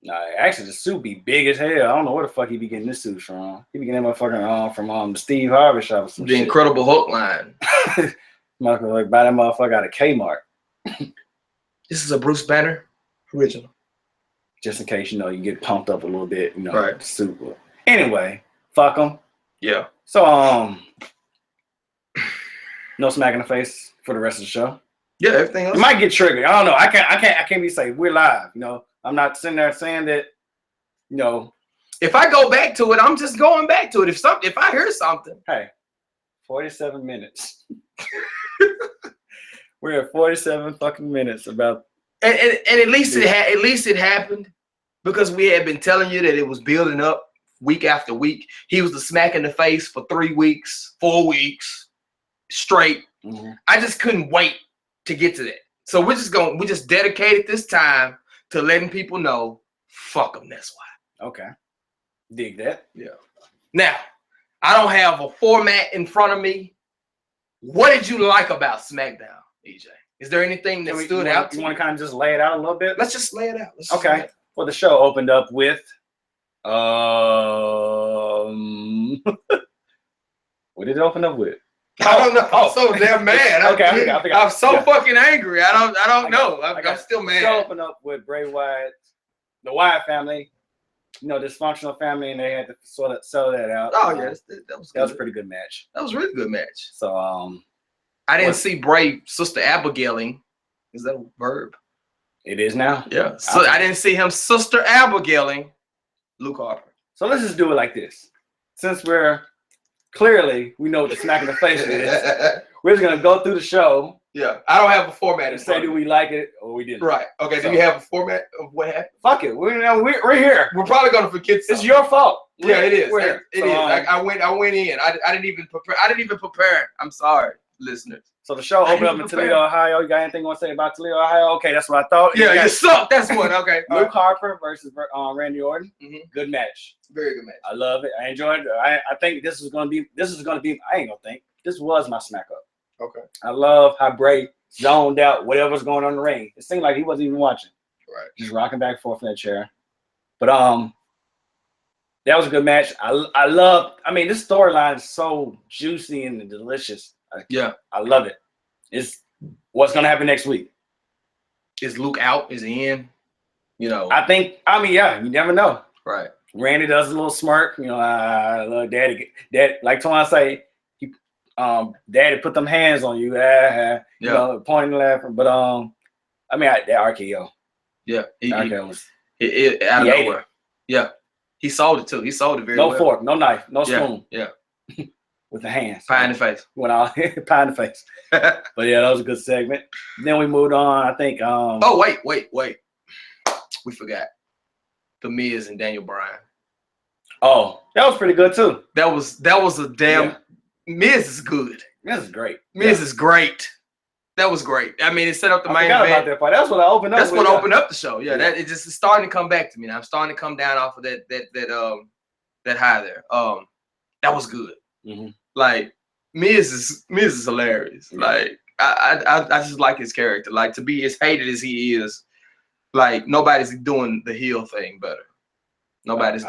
Nah, actually, the suit be big as hell. I don't know where the fuck he be getting this suit from. He be getting that motherfucker from the Steve Harvey shop or some shit. Incredible Hulk line. Motherfucker, like, buy that motherfucker out of Kmart. This is a Bruce Banner original. Just in case, you get pumped up a little bit, right. The suit. But anyway, fuck him. Yeah. So, no smack in the face for the rest of the show. Yeah, everything else. It might get triggered. I don't know. I can't be saying we're live. I'm not sitting there saying that. If I go back to it, I'm just going back to it. If I hear something, hey, 47 minutes. We're at 47 fucking minutes about. And at least it happened because we had been telling you that it was building up week after week. He was the smack in the face for 3 weeks, 4 weeks straight. Mm-hmm. I just couldn't wait to get to that. So we just dedicated this time to letting people know, fuck them, that's why. Okay. Dig that. Yeah. Now, I don't have a format in front of me. What did you like about Smackdown, EJ? Is there anything that stood out? You want to kind of just lay it out a little bit? Let's just lay it out. Okay. Well, the show opened up with what did it open up with? I don't know. I'm so damn mad. Okay, I'm so fucking angry. I don't know. I'm still mad. The show opened up with Bray Wyatt, the Wyatt family, dysfunctional family, and they had to sort of sell that out. Oh yeah, that was a pretty good match. That was a really good match. So I didn't see Bray sister Abigail-ing. Is that a verb? It is now. Yeah. So I didn't see him sister Abigail-ing Luke Harper. So let's just do it like this. Since we know what the smack in the face is, we're just gonna go through the show. Yeah. I don't have a format and say do we like it or we didn't. Right. Okay. So, do you have a format of what happened? Fuck it. We're here. We're probably gonna forget something. It's your fault. Yeah, it is. We're here. It is. I went in. I didn't even prepare. I'm sorry, listeners. So the show opened up in Toledo, Ohio. You got anything you want to say about Toledo, Ohio? Okay, that's what I thought. Yeah, you suck. That's what. Okay. Luke Harper versus Randy Orton. Mm-hmm. Good match. Very good match. I love it. I enjoyed it. I think this was gonna be. I ain't gonna think. This was my smack up. Okay. I love how Bray zoned out whatever's going on in the ring. It seemed like he wasn't even watching. Right. Just rocking back and forth in that chair. But that was a good match. I love. I mean, this storyline is so juicy and delicious. Yeah, I love it. It's what's gonna happen next week. Is Luke out? Is he in? You know. I mean, yeah, you never know. Right. Randy does a little smirk, you know, little daddy, like Twan say, he, daddy put them hands on you, you know, pointing and laughing. But I mean, that RKO. Yeah, RKO was out of nowhere. Yeah, he sold it too. He sold it very well. No fork, no knife, no spoon. Yeah. With the hands. Pie in the face. Went out, pie in the face. But yeah, that was a good segment. Then we moved on. I think. Oh wait. We forgot the Miz and Daniel Bryan. Oh, that was pretty good too. That was a damn. Miz is good. Miz is great. Miz is great. That was great. I mean, it set up the main event. About that part. That's what I opened up. That's what opened up the show. Yeah, that it just starting to come back to me now. I'm starting to come down off of that high there. That was good. Mm-hmm. Like Miz is hilarious. Yeah. Like I just like his character. Like to be as hated as he is, like nobody's doing the heel thing better. Nobody's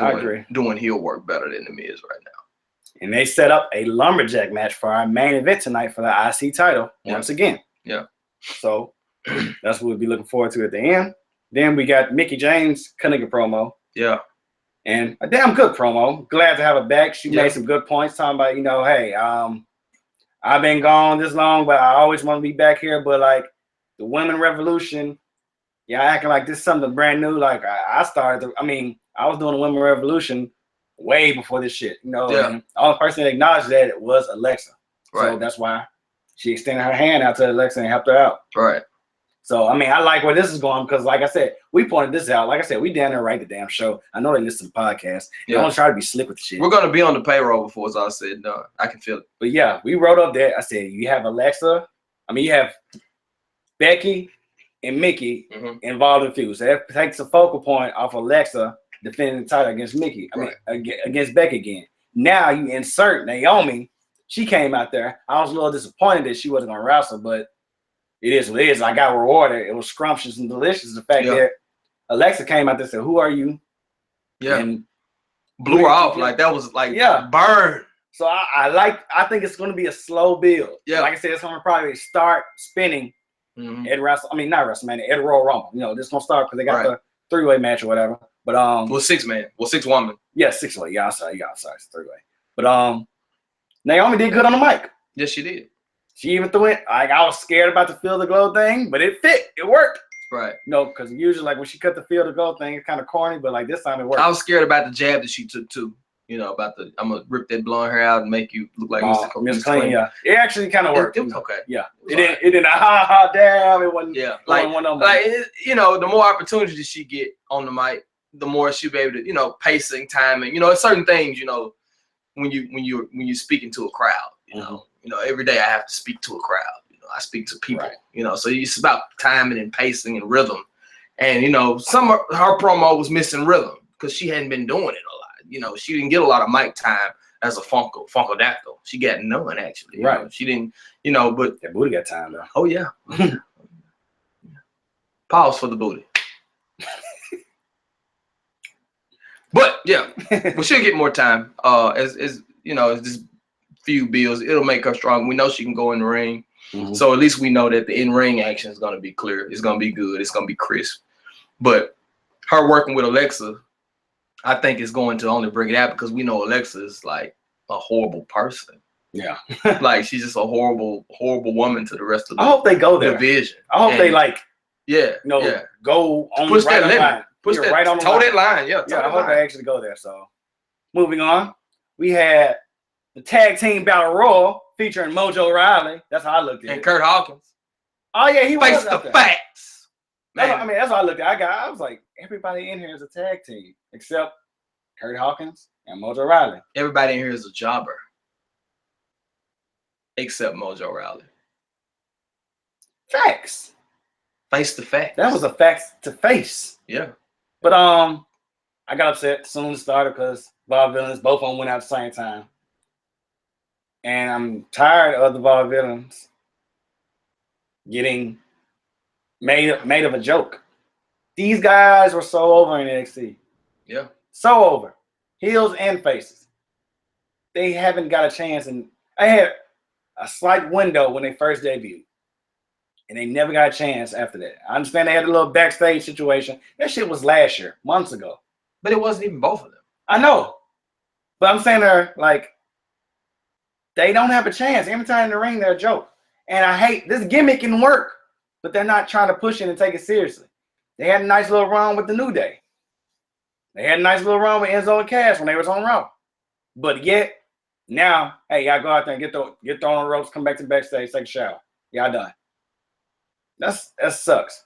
doing heel work better than the Miz right now. And they set up a lumberjack match for our main event tonight for the IC title once again. Yeah. So that's what we'll be looking forward to at the end. Then we got Mickie James cutting a promo. Yeah. And a damn good promo. Glad to have her back. She made some good points talking about, you know, hey, I've been gone this long, but I always want to be back here. But like the women revolution, acting like this is something brand new. Like I was doing the women revolution way before this shit, you know. And the only person that acknowledged that it was Alexa. Right. So that's why she extended her hand out to Alexa and helped her out. Right. So, I mean, I like where this is going because, like I said, we pointed this out. Like I said, we down there write the damn show. I know they listen to the podcast. I don't try to be slick with the shit. We're going to be on the payroll before it's all said and done. I can feel it. But, yeah, we wrote up there. I said, you have Alexa. I mean, you have Becky and Mickie involved in feuds. So that takes a focal point off Alexa defending the title against Mickie. Against Becky again. Now you insert Naomi. She came out there. I was a little disappointed that she wasn't going to wrestle, but it is what it is. I got rewarded. It was scrumptious and delicious. The fact that Alexa came out there and said, "Who are you?" Yeah, and blew her off like that was like burn. So I think it's going to be a slow build. Yeah, like I said, it's going to probably start spinning at Royal Rumble. You know, this is going to start because they got the three-way match or whatever. But six woman. Yeah, six-way. Yeah, I'm sorry, it's three-way. But Naomi did good on the mic. Yes, she did. She even threw it. Like I was scared about the Feel the Glow thing, but it fit. It worked. Right. No, because usually like when she cut the Feel the Glow thing, it's kind of corny, but like this time it worked. I was scared about the jab that she took too. You know, about I'm gonna rip that blonde hair out and make you look like Mr. Clean. Yeah, it actually kind of worked. It was okay. Yeah, it didn't. Ha damn! It wasn't. Yeah, you know, the more opportunities she get on the mic, the more she'll be able to, you know, pacing, timing. You know, it's certain things. You know, when you're speaking to a crowd. You know, every day I have to speak to a crowd. You know, I speak to people. You know, so it's about timing and pacing and rhythm. And you know, some of her promo was missing rhythm because she hadn't been doing it a lot. You know, she didn't get a lot of mic time as a Funkadactyl. She got none actually. Right. Know? She didn't. You know, but that booty got time though. Oh yeah. Pause for the booty. But yeah, we should get more time. As you know, as this few bills, it'll make her strong. We know she can go in the ring. So at least we know that the in-ring action is going to be clear. It's going to be good. It's going to be crisp. But her working with Alexa, I think is going to only bring it out because we know Alexa is like a horrible person. Yeah. Like she's just a horrible, horrible woman to the rest of the I hope they go there. Division. I hope they like, go on push right that on limit. line. Push that, right on the toe line. that line. Yeah, I hope they actually go there. So moving on, we had the Tag Team Battle Royal featuring Mojo Rawley. That's how I looked at it. And Kurt Hawkins. Oh yeah, he Face was the facts. Man. I mean, that's how I looked at it. I was like, everybody in here is a tag team except Kurt Hawkins and Mojo Rawley. Everybody in here is a jobber. Except Mojo Rawley. Facts. Face the facts. That was a facts to face. Yeah. But I got upset as soon as it started because Vaudevillains, both of them went out at the same time. And I'm tired of the Vaudevillains getting made of a joke. These guys were so over in NXT. Yeah. So over. Heels and faces. They haven't got a chance. And I had a slight window when they first debuted. And they never got a chance after that. I understand they had a little backstage situation. That shit was last year, months ago. But it wasn't even both of them. I know. But I'm saying they're like, they don't have a chance. Every time in the ring, they're a joke. And I hate this gimmick can work, but they're not trying to push it and take it seriously. They had a nice little run with the New Day. They had a nice little run with Enzo and Cass when they was on Raw. But yet, now, hey, y'all go out there and get thrown on the ropes, come back to the backstage, take a shower. Y'all done. That sucks.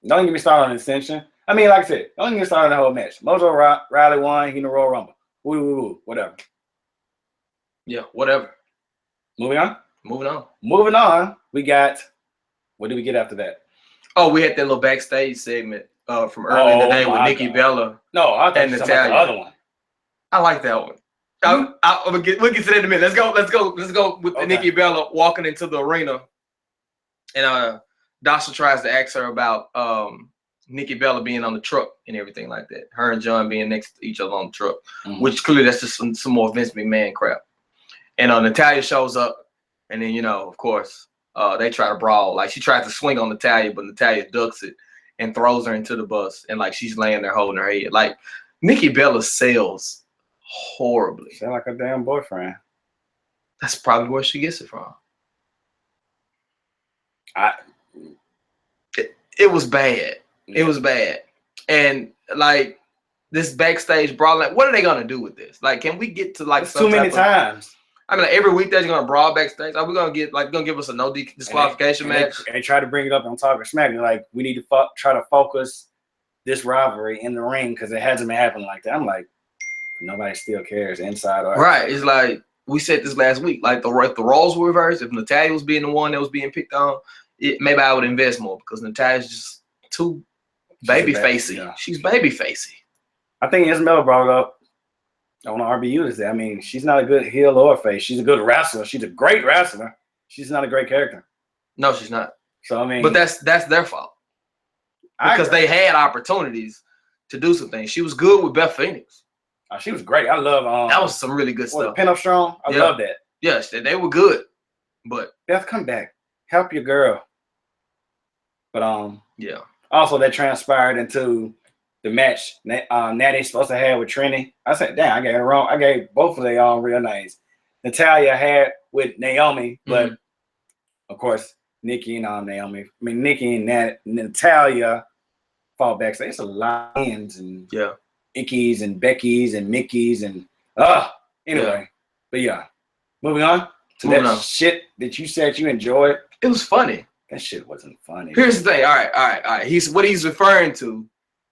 Don't get me started on Ascension. I mean, like I said, don't get me started on the whole match. Mojo Riley won, he in the Royal Rumble. Woo, whatever. Yeah, whatever. Moving on? Moving on. We got, what did we get after that? Oh, we had that little backstage segment from earlier in the day with Nikki Bella. No, I thought you were talking about the other one. I like that one. We'll get to that in a minute. Let's go with Nikki Bella walking into the arena. And Dasha tries to ask her about Nikki Bella being on the truck and everything like that. Her and John being next to each other on the truck, which clearly that's just some more Vince McMahon crap. And Natalya shows up, and then, of course, they try to brawl. Like, she tries to swing on Natalya, but Natalya ducks it and throws her into the bus. And, like, she's laying there holding her head. Like, Nikki Bella sells horribly. Sound like a damn boyfriend. That's probably where she gets it from. It was bad. It was bad. And, like, this backstage brawl, like, what are they going to do with this? Like, can we get to, like, too many times. I mean, like, every week they're going to brawl backstage. Are we going to get, like, going to give us a no disqualification match? They try to bring it up on Talking Smack. They're like, we need to try to focus this rivalry in the ring because it hasn't been happening like that. I'm like, nobody still cares inside or outside. Right. It's like, we said this last week, like, if the roles were reversed, if Natalya was being the one that was being picked on, maybe I would invest more because Natalya's just too baby-facey. Yeah. She's baby-facey. I think Isabella brought it up on RBU today. I mean, she's not a good heel or face. She's a good wrestler. She's a great wrestler. She's not a great character. No, she's not. So, I mean. But that's their fault. Because they had opportunities to do some things. She was good with Beth Phoenix. Oh, she was great. I love that was some really good stuff. Pin Up Strong. I love that. Yes, they were good. But Beth, come back. Help your girl. But yeah. Also, that transpired into the match Natty's supposed to have with Trini. I said, damn, I got it wrong. I gave both of their own real names. Natalya had with Naomi, but of course, Nikki and Naomi. I mean, Nikki and Natalya fall backstage. It's a lot of ends and Ickies and Becky's and Mickey's and anyway. But yeah, moving on to that shit that you said you enjoyed. It was funny. That shit wasn't funny. Here's the thing. All right. What he's referring to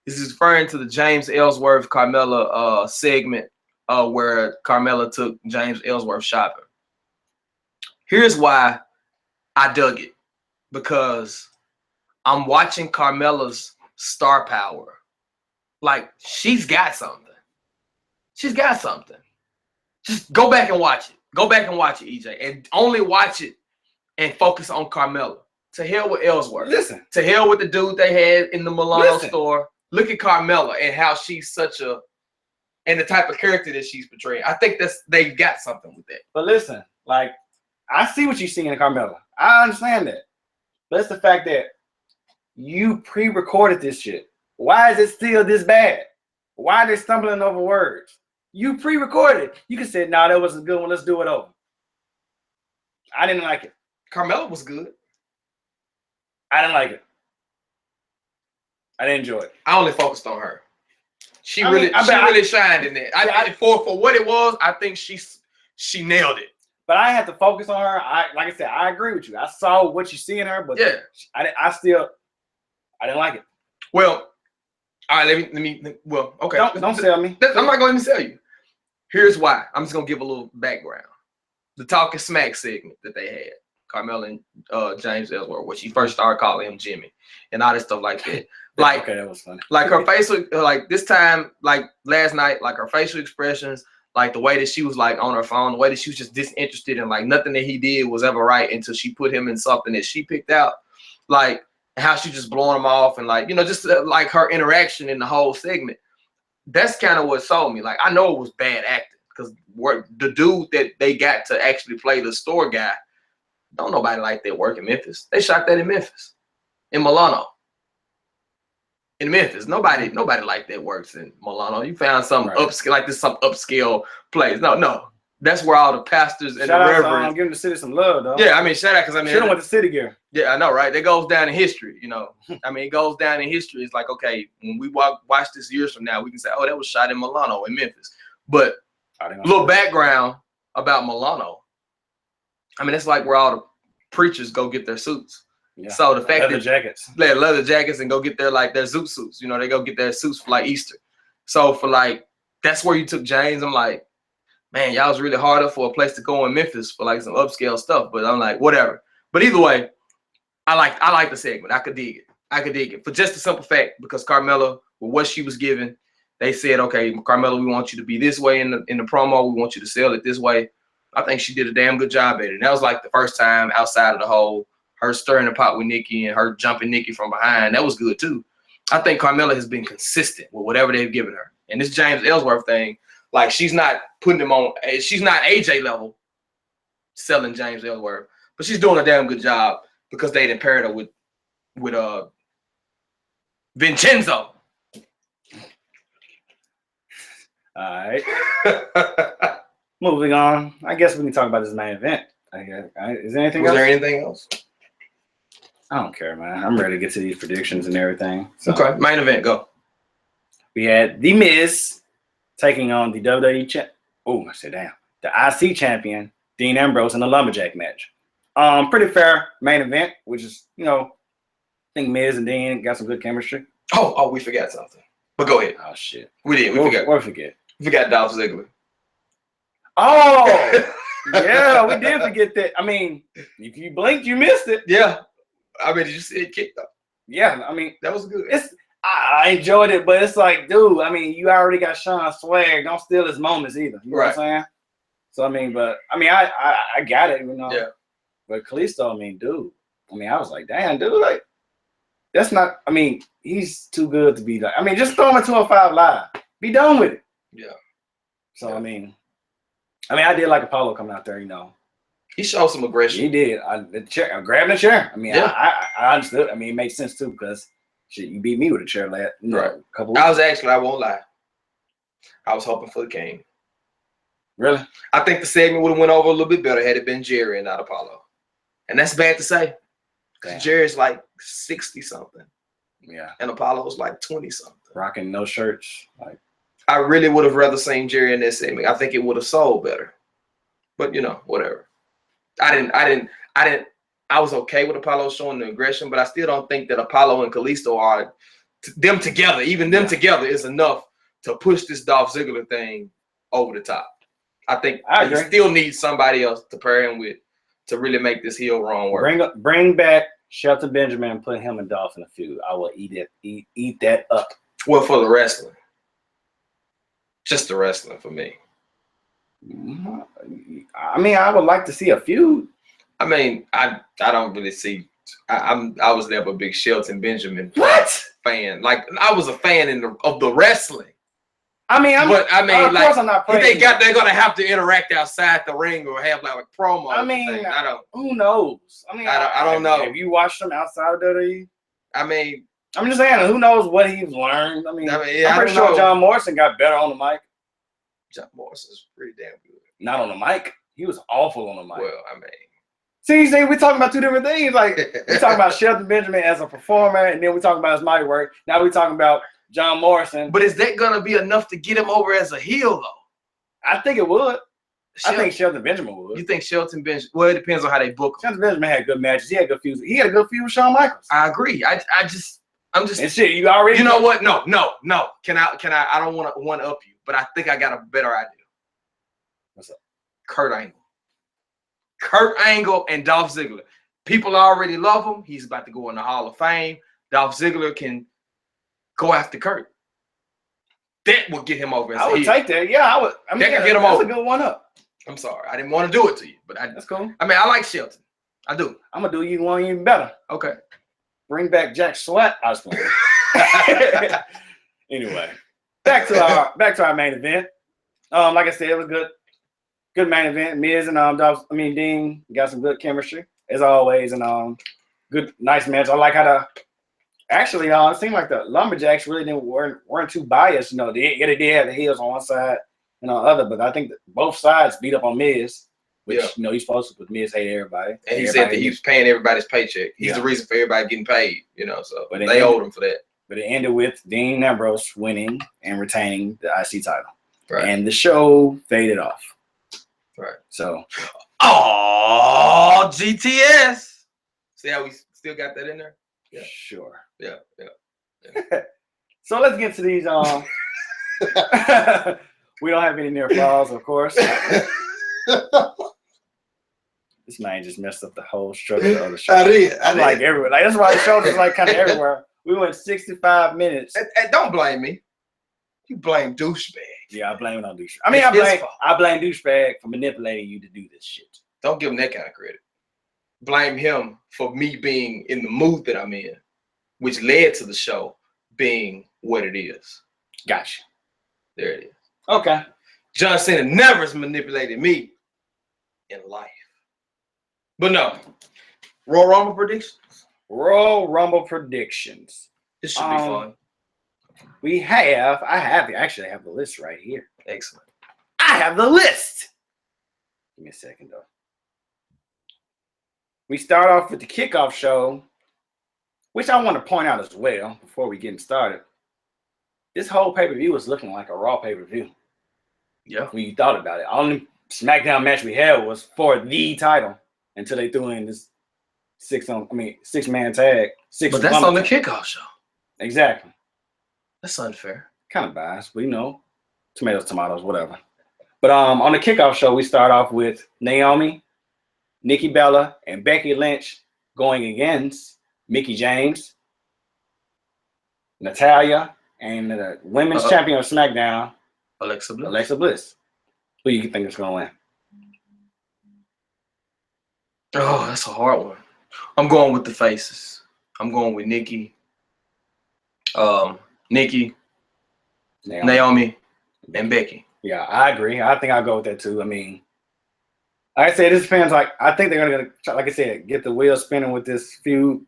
is referring to the James Ellsworth Carmella segment where Carmella took James Ellsworth shopping. Here's why I dug it. Because I'm watching Carmella's star power. Like, she's got something. She's got something. Just go back and watch it. Go back and watch it, EJ. And only watch it and focus on Carmella. To hell with Ellsworth. Listen. To hell with the dude they had in the Milano store. Look at Carmella and how she's and the type of character that she's portraying. I think they got something with that. But listen, like, I see what you see in Carmella. I understand that. But it's the fact that you pre-recorded this shit. Why is it still this bad? Why are they stumbling over words? You pre-recorded it. You could say, nah, that was a good one. Let's do it over. I didn't like it. Carmella was good. I didn't like it. I didn't enjoy it. I only focused on her. She really shined in there. For what it was, I think she nailed it. But I had to focus on her. Like I said, I agree with you. I saw what you see in her, but I didn't like it. Well, all right, let me okay. Don't sell me. I'm not going to sell you. Here's why. I'm just going to give a little background. The Talking Smack segment that they had. Carmella and James Ellsworth, where she first started calling him Jimmy and all this stuff like that. Like, okay, that was funny. Like her facial, like this time, like last night, like her facial expressions, like the way that she was like on her phone, the way that she was just disinterested and like nothing that he did was ever right until she put him in something that she picked out. Like how she just blowing him off and like, just like her interaction in the whole segment. That's kind of what sold me. Like, I know it was bad acting because the dude that they got to actually play the store guy, Don't nobody like that work in Memphis. They shot that in Memphis, in Milano. In Memphis, nobody like that works in Milano. You found some upscale, like this, some upscale place. No. That's where all the pastors and shout the out reverends. giving the city some love, though. Yeah, I mean, shout out, because I mean, should have went to city gear. Yeah, I know, right? That goes down in history, you know. I mean, it goes down in history. It's like, okay, when we watch this years from now, we can say, oh, that was shot in Milano, in Memphis. But a little background about Milano. I mean, it's like where all the preachers go get their suits. Yeah. So the fact that leather jackets and go get their zoot suits, you know, they go get their suits for like Easter. So for like, that's where you took James. I'm like, man, y'all was really hard up for a place to go in Memphis for like some upscale stuff. But I'm like, whatever. But either way, I like the segment. I could dig it for just the simple fact, because Carmella, with what she was given, they said, okay, Carmella, we want you to be this way in the promo. We want you to sell it this way. I think she did a damn good job at it. And that was like the first time outside of the whole her stirring the pot with Nikki and her jumping Nikki from behind. That was good too. I think Carmella has been consistent with whatever they've given her. And this James Ellsworth thing, like, she's not putting him on. She's not AJ level selling James Ellsworth, but she's doing a damn good job because they didn't pair her with Vincenzo. All right. Moving on. I guess we can talk about this main event. Is there anything else? Was there anything else? I don't care, man. I'm ready to get to these predictions and everything. So, okay, main event, go. We had The Miz taking on the WWE the IC champion, Dean Ambrose, in a lumberjack match. Pretty fair main event, which is, you know, I think Miz and Dean got some good chemistry. Oh, we forgot something. But go ahead. Oh shit. We did. We forgot. What forget? We forgot Dolph Ziggler. Oh, yeah, we did forget that. I mean, if you blinked, you missed it. Yeah. I mean, did you see it kicked up? Yeah, I mean, that was good. I enjoyed it, but it's like, dude, I mean, you already got Sean Swag. Don't steal his moments either. You know what I'm saying? So, I got it, you know. Yeah. But Kalisto, I mean, dude, I was like, damn, dude, like, that's not, he's too good to be like, just throw him a 205 live. Be done with it. Yeah. So, yeah. I did like Apollo coming out there, you know. He showed some aggression. He did. I grabbed the chair. I understood. It made sense too, because shit, you beat me with a chair a couple weeks. I won't lie, I was hoping for the King. Really? I think the segment would have went over a little bit better had it been Jerry and not Apollo. And that's bad to say. Jerry's like 60-something. Yeah. And Apollo's like 20-something. Rocking no shirts. I really would have rather seen Jerry in that segment. I think it would have sold better. But you know, whatever. I was okay with Apollo showing the aggression, but I still don't think that Apollo and Kalisto are them together. Even them together is enough to push this Dolph Ziggler thing over the top. I think you still need somebody else to pair him with to really make this heel run work. Bring back Shelton Benjamin and put him and Dolph in a feud. I will eat that up. Well, for the wrestling. Just the wrestling for me. I would like to see a feud. I don't really see. I was never a big Shelton Benjamin fan. Like, I was a fan of the wrestling. Of course I'm not praising. They're gonna have to interact outside the ring or have like a promo. Who knows? I don't know. Have you watched them outside of WWE? I'm just saying, who knows what he's learned? I'm pretty sure John Morrison got better on the mic. John Morrison's pretty damn good. Not on the mic. He was awful on the mic. Well, See, we're talking about two different things. Like, we're talking about Shelton Benjamin as a performer, and then we're talking about his mic work. Now we're talking about John Morrison. But is that going to be enough to get him over as a heel, though? I think it would. I think Shelton Benjamin would. You think Shelton Benjamin? Well, it depends on how they book him. Shelton Benjamin had good matches. He had good feuds. He had a good feud with Shawn Michaels. I agree. I'm just. And shit, you already. You know what? No. Can I? I don't want to one up you, but I think I got a better idea. What's up? Kurt Angle and Dolph Ziggler. People already love him. He's about to go in the Hall of Fame. Dolph Ziggler can go after Kurt. That would get him over. I would take that. Yeah, I would. That could get him over. That's a good one up. I'm sorry. I didn't want to do it to you, but that's cool. I like Shelton. I do. I'm going to do you one even better. Okay. Bring back Jack Sweat. I was playing. Anyway, back to our main event. Like I said, it was good main event. Miz and Dean got some good chemistry. as always, and good, nice match. I like how it seemed like the Lumberjacks really weren't too biased. They did have the heels on one side and on the other, but I think that both sides beat up on Miz, which he's supposed to, but Miz hate everybody. And he said that he was paying everybody's paycheck. He's the reason for everybody getting paid, so they owed him for that. But it ended with Dean Ambrose winning and retaining the IC title. Right. And the show faded off. Right. So. Oh, GTS. See how we still got that in there? Yeah. Sure. Yeah. So let's get to these. We don't have any near falls, of course. This man just messed up the whole structure of the show. I did. Like everywhere. Like, that's why the show is like kind of everywhere. We went 65 minutes. And don't blame me. You blame douchebag. Yeah, I blame it on douchebag. I mean, I blame douchebag for manipulating you to do this shit. Don't give him that kind of credit. Blame him for me being in the mood that I'm in, which led to the show being what it is. Gotcha. There it is. Okay. John Cena never has manipulated me in life. But no. Royal Rumble predictions? Royal Rumble predictions. This should be fun. I actually have the list right here. Excellent. I have the list. Give me a second, though. We start off with the kickoff show, which I want to point out as well before we get started. This whole pay-per-view was looking like a Raw pay-per-view. Yeah. When you thought about it. The only SmackDown match we had was for the title until they threw in this six-man tag. But that's on the kickoff show. Exactly. That's unfair. Kind of biased, but tomatoes, whatever. But on the kickoff show, we start off with Naomi, Nikki Bella, and Becky Lynch going against Mickie James, Natalya, and the women's champion of SmackDown, Alexa Bliss. Who you think is going to win? Oh, that's a hard one. I'm going with the faces. I'm going with Nikki, Naomi, and Becky. Yeah, I agree. I think I'll go with that too. I mean, like I said, this depends. Like, I think they're going to, like I said, get the wheel spinning with this feud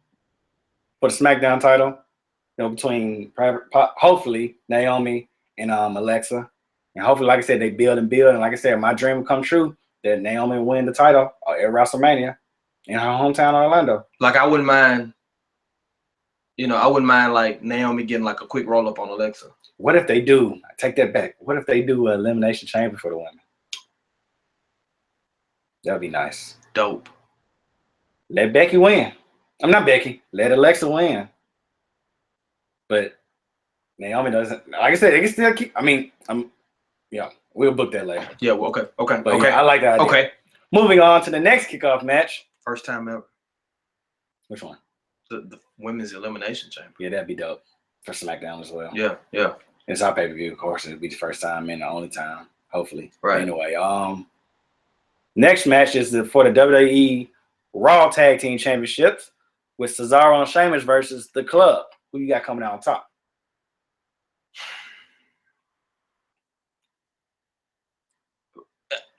for the SmackDown title. Between hopefully Naomi and Alexa, and hopefully, like I said, they build. And like I said, my dream will come true that Naomi will win the title at WrestleMania in her hometown, Orlando. Like, I wouldn't mind. I wouldn't mind like Naomi getting like a quick roll up on Alexa. What if they do? I take that back. What if they do an elimination chamber for the women? That'd be nice. Dope. Let Becky win. I'm not Becky. Let Alexa win. But Naomi doesn't. Like I said, they can still keep. We'll book that later. Yeah. Well, okay. But yeah, I like that idea. Okay. Moving on to the next kickoff match. First time ever. Which one? The women's elimination chamber. Yeah, that'd be dope for SmackDown as well. Yeah. It's our pay-per-view, of course. It'll be the first time and the only time, hopefully. Right. Anyway, next match is for the WWE Raw Tag Team Championships with Cesaro and Sheamus versus The Club. Who you got coming out on top?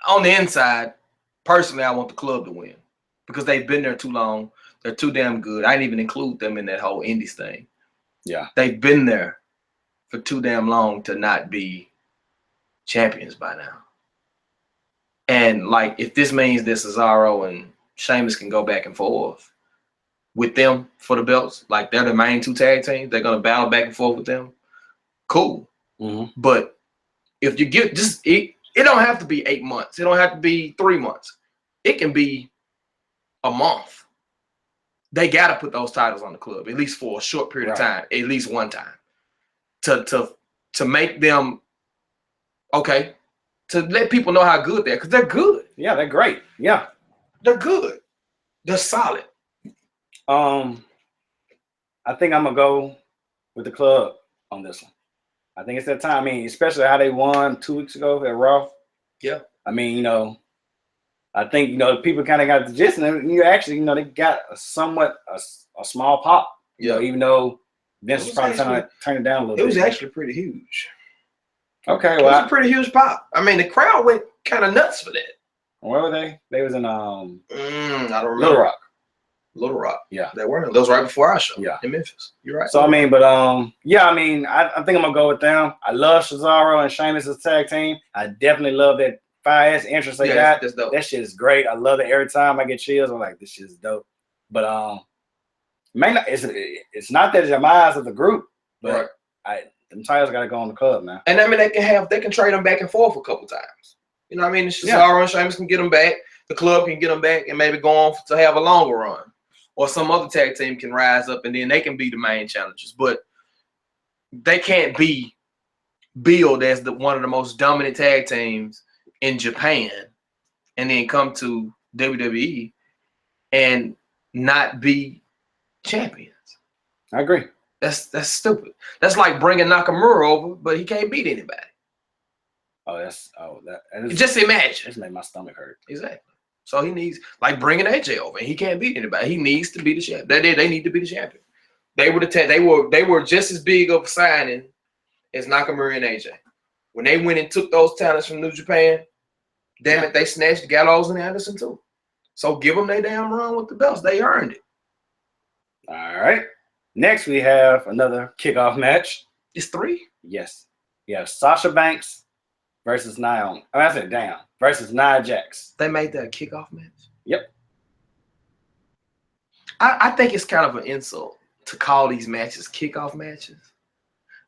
On the inside, personally, I want the Club to win because they've been there too long. They're too damn good. I didn't even include them in that whole Indies thing. Yeah. They've been there for too damn long to not be champions by now. And, like, if this means that Cesaro and Sheamus can go back and forth with them for the belts, like they're the main two tag teams, they're going to battle back and forth with them, cool. Mm-hmm. But if you get it don't have to be 8 months. It don't have to be 3 months. It can be a month. They got to put those titles on the Club, at least for a short period of time, at least one time, to make them, okay, to let people know how good they're, because they're good. Yeah, they're great. Yeah. They're good. They're solid. I think I'm going to go with the Club on this one. I think it's that time. I mean, especially how they won 2 weeks ago at Raw. Yeah. I mean, I think, people kind of got the gist, and you actually, they got a small pop. Even though Vince was probably trying to turn it down a little bit. It was actually pretty huge. Okay, well, it was a pretty huge pop. I mean, the crowd went kind of nuts for that. Where were they? They was in I don't remember. Little Rock. Little Rock. Yeah. They were. That was right before our show. Yeah. In Memphis. You're right. So I mean, but yeah, I mean, I think I'm gonna go with them. I love Cesaro and Sheamus as a tag team. I definitely love that fire-ass entrance they got. That's dope. That shit is great. I love it every time I get chills. I'm like, this shit is dope. But it's not that it's eyes of the group, but them titles gotta go on the club, man. And I mean, they can trade them back and forth a couple times. You know what I mean? Cesaro and Sheamus can get them back. The club can get them back and maybe go on to have a longer run. Or some other tag team can rise up and then they can be the main challengers. But they can't be billed as one of the most dominant tag teams in Japan and then come to WWE and not be champions. I agree. That's stupid. That's like bringing Nakamura over, but he can't beat anybody. Just imagine. This made my stomach hurt. Exactly. So he needs, like, bringing AJ over, and he can't beat anybody. He needs to be the champion. They need to be the champion. They were just as big of a signing as Nakamura and AJ. When they went and took those talents from New Japan, damn it, they snatched Gallows and Anderson too. So give them their damn run with the belts. They earned it. All right. Next, we have another kickoff match. It's 3? Yes. We have Sasha Banks versus Naomi. I said damn. Versus Nia Jax. They made that a kickoff match? Yep. I think it's kind of an insult to call these matches kickoff matches.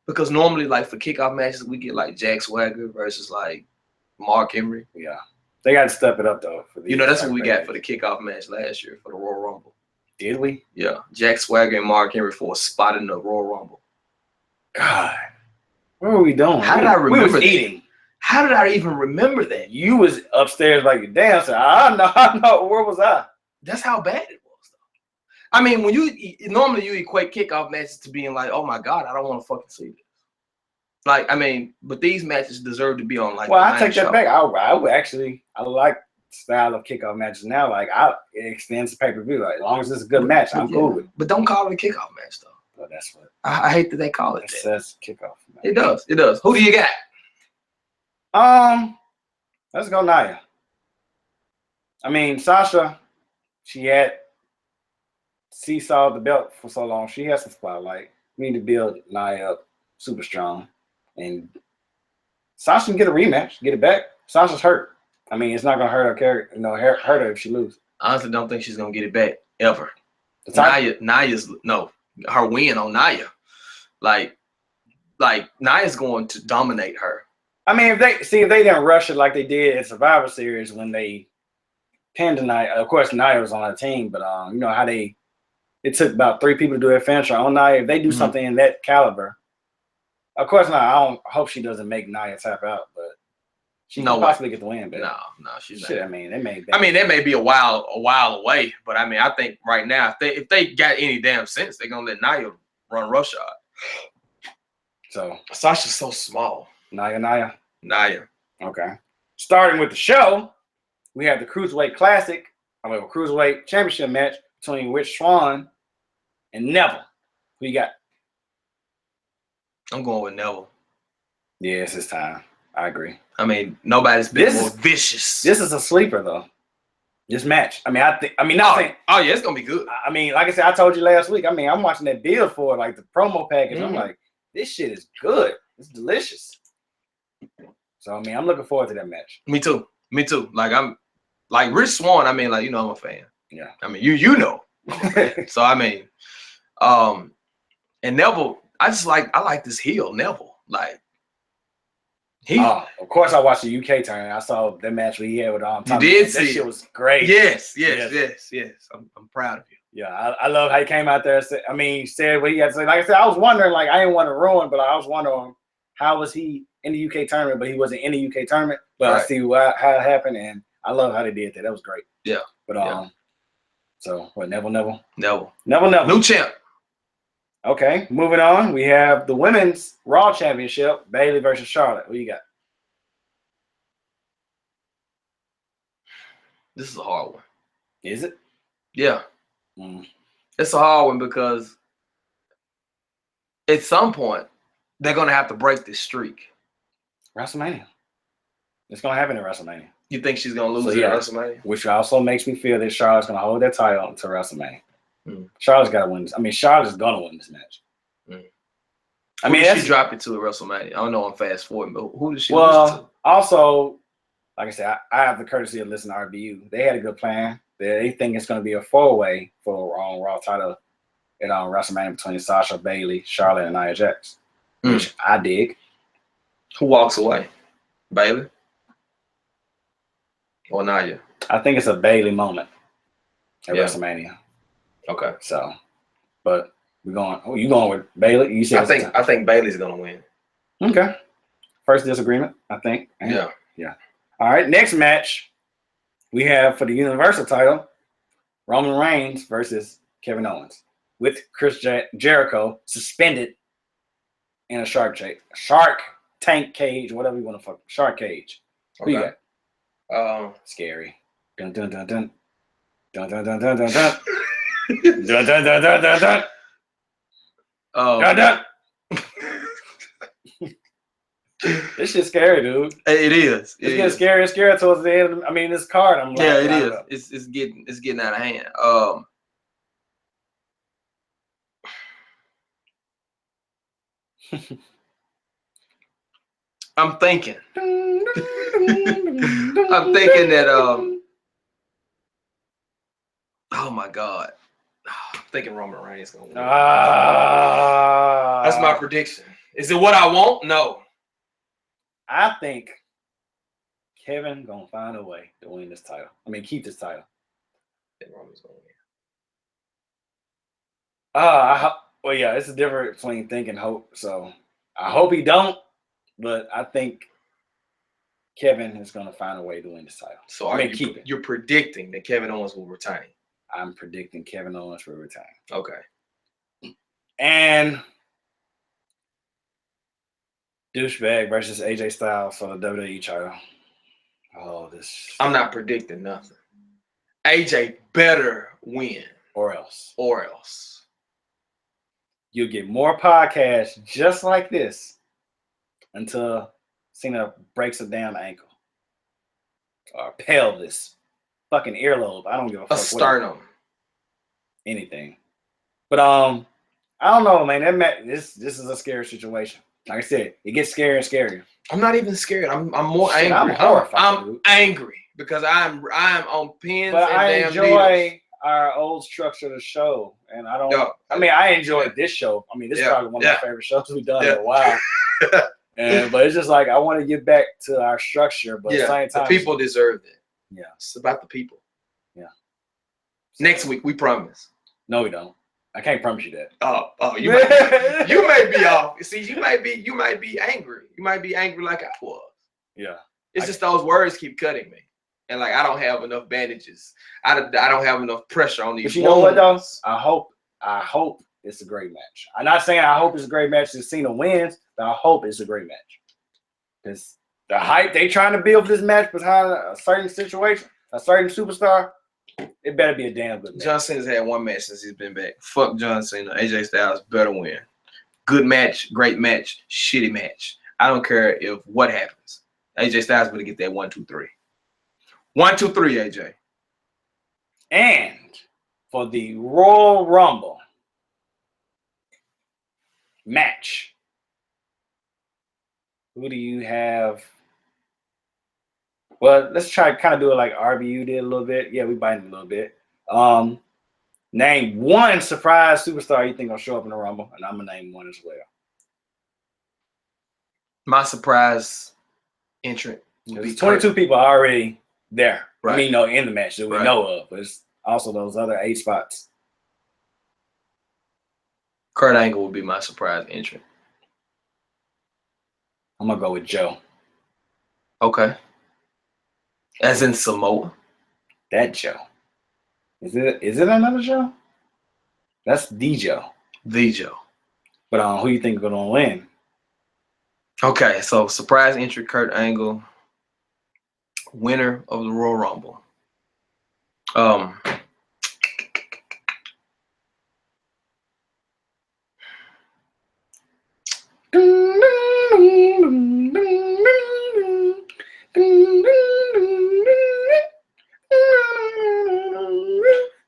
Because normally, like, for kickoff matches, we get, like, Jack Swagger versus, like, Mark Henry. Yeah. They got to step it up, though. That's what we got for the kickoff match last year for the Royal Rumble. Did we? Yeah. Jack Swagger and Mark Henry for a spot in the Royal Rumble. God. What were we doing? How did I remember we was eating. How did I even remember that? You was upstairs like a dancer. I know. Where was I? That's how bad it was, though. I mean, when normally you equate kickoff matches to being like, oh my God, I don't want to fucking see this. Like, I mean, but these matches deserve to be on like. Well, I take that back. I would actually, I like the style of kickoff matches now. Like, it extends the pay-per-view. Like, as long as it's a good match, I'm cool with it. But don't call it a kickoff match, though. But that's what I hate that they call it. It says kickoff match. It does. It does. Who do you got? Let's go Nia. I mean, Sasha, she had seesawed the belt for so long. She has some spotlight. We need to build Nia up super strong. And Sasha can get a rematch, get it back. Sasha's hurt. I mean, it's not gonna hurt her character, hurt her if she loses. I honestly don't think she's gonna get it back ever. Nia's her win on Nia. Like Nia's going to dominate her. I mean, if they didn't rush it like they did in Survivor Series when they pinned Nia. Of course, Nia was on our team, but you know how it took about 3 people to do their finisher on Nia. If they do something in that caliber, of course not. I hope she doesn't make Nia tap out, but she can possibly get the win. But no, she's not. Shit, I mean, that may be a while away, but I mean, I think right now, if they got any damn sense, they're gonna let Nia run roughshod. So Sasha's so small. Nia. Okay. Starting with the show, we have the Cruiserweight Cruiserweight Championship match between Rich Swann and Neville. Who you got? I'm going with Neville. Yeah, it's his time. I agree. I mean, nobody's been more vicious. This is a sleeper, though. This match. I mean, oh yeah, it's gonna be good. I mean, like I said, I told you last week. I mean, I'm watching that build for like the promo package. I'm like, this shit is good. It's delicious. So I mean, I'm looking forward to that match. Me too. Like I'm, like Rich Swann. I mean, like I'm a fan. Yeah. I mean, you know. So I mean, and Neville. I like this heel Neville. Like of course I watched the UK tournament. I saw that match where he had with You did see that shit was great. Yes. I'm proud of you. Yeah, I love how he came out there. Said what he had to say. Like I said, I was wondering, like I didn't want to ruin, but I was wondering how was he in the UK tournament, but he wasn't in the UK tournament. But I see how it happened, and I love how they did that. That was great. Yeah. But so what? Neville. New champ. Okay, moving on. We have the Women's Raw Championship, Bayley versus Charlotte. What you got? This is a hard one. Is it? Yeah. It's a hard one because at some point they're going to have to break this streak. WrestleMania. It's going to happen in WrestleMania. You think she's going to lose at WrestleMania? Which also makes me feel that Charlotte's going to hold that title until WrestleMania. Charlotte's got to win this. I mean, Charlotte's gonna win this match. I mean, she dropped it to at WrestleMania. I don't know. I'm fast forwarding, but who did she lose to? Also, like I said, I have the courtesy of listening to RBU. They had a good plan. They think it's going to be a 4-way for Raw title at WrestleMania between Sasha, Bayley, Charlotte, and Nia Jax, which I dig. Who walks away? Bayley or Nia? I think it's a Bayley moment at WrestleMania. Okay. So, but we're going. Oh, you going with Bayley? You said I think Bayley's gonna win. Okay. First disagreement, I think. Yeah. All right. Next match we have for the Universal title: Roman Reigns versus Kevin Owens, with Chris Jericho suspended in a shark tank cage, whatever you want to fuck. Shark cage. Who you got? Scary. Dun dun dun dun. Dun dun dun dun dun dun. Dun dun dun dun dun dun. Dun dun. This shit's scary, dude. It is. It's getting scary and scary towards the end. I mean, this card. I'm like, yeah, it is. It's getting out of hand. I'm thinking that oh my God. I'm thinking Roman Reigns gonna win. That's my prediction. Is it what I want? No. I think Kevin gonna find a way to win this title. I mean, keep this title. I think Roman's gonna win. Well, yeah, it's a difference between think and hope. So I hope he don't, but I think Kevin is gonna find a way to win this title. So keep it. You're predicting that Kevin Owens will retain. I'm predicting Kevin Owens will retain. Okay. And douchebag versus AJ Styles for the WWE title. Oh, this. I'm not predicting nothing. AJ better win. Or else. You'll get more podcasts just like this until Cena breaks a damn ankle. Or pelvis. Fucking earlobe. I don't give a fuck. A sternum. Anything. But I don't know, man. This is a scary situation. Like I said, it gets scarier and scarier. I'm not even scared. I'm more angry. I'm horrified. I'm angry because I'm on pins but and I damn enjoy needles. Our old structure of the show, and I don't. I mean, I enjoyed this show. I mean, this is probably one of my favorite shows we've done in a while. But it's just like I want to get back to our structure, but at the same time, the people deserve it. Yeah, it's about the people. Yeah. Next week, we promise. No, we don't. I can't promise you that. Oh, you may be off. See, you might be angry. You might be angry like I was. Yeah. It's just those words keep cutting me, and like I don't have enough bandages. I don't have enough pressure on these. But you know what though? I hope it's a great match. I'm not saying I hope it's a great match that Cena wins, but I hope it's a great match. Because the hype they trying to build for this match behind a certain situation, a certain superstar, it better be a damn good match. John Cena's had one match since he's been back. Fuck John Cena. AJ Styles better win. Good match, great match, shitty match. I don't care if what happens. AJ Styles better get that 1, 2, 3. 1, 2, 3, AJ. And for the Royal Rumble match, who do you have? Well, let's try to kind of do it like RBU did a little bit. Yeah, we bited a little bit. Name one surprise superstar you think will show up in the Rumble, and I'm gonna name one as well. My surprise entrant. 22 people are already there. Right. I mean, in the match that we know of, but it's also those other 8 spots. Kurt Angle would be my surprise entrant. I'm gonna go with Joe. Okay. As in Samoa. That Joe. Is it another Joe? That's the Joe. The Joe. But who you think is gonna win? Okay, so surprise entrant Kurt Angle, winner of the Royal Rumble.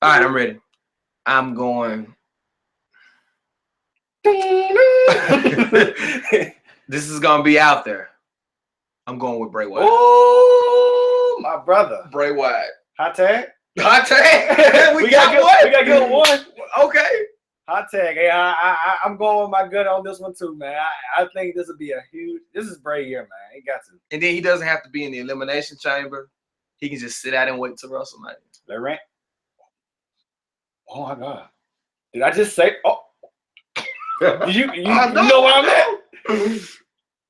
All right, I'm ready. I'm going. This is gonna be out there. I'm going with Bray Wyatt. Oh, my brother. Bray Wyatt. Hot tag. Hot tag. we got one. We got good one. Okay. Hot tag. Hey, I'm going with my gut on this one too, man. I think this will be a huge. This is Bray year, man. He got to. And then he doesn't have to be in the elimination chamber. He can just sit out and wait till WrestleMania. Let Randy. Oh my God! Did I just say? Oh, you know what I meant?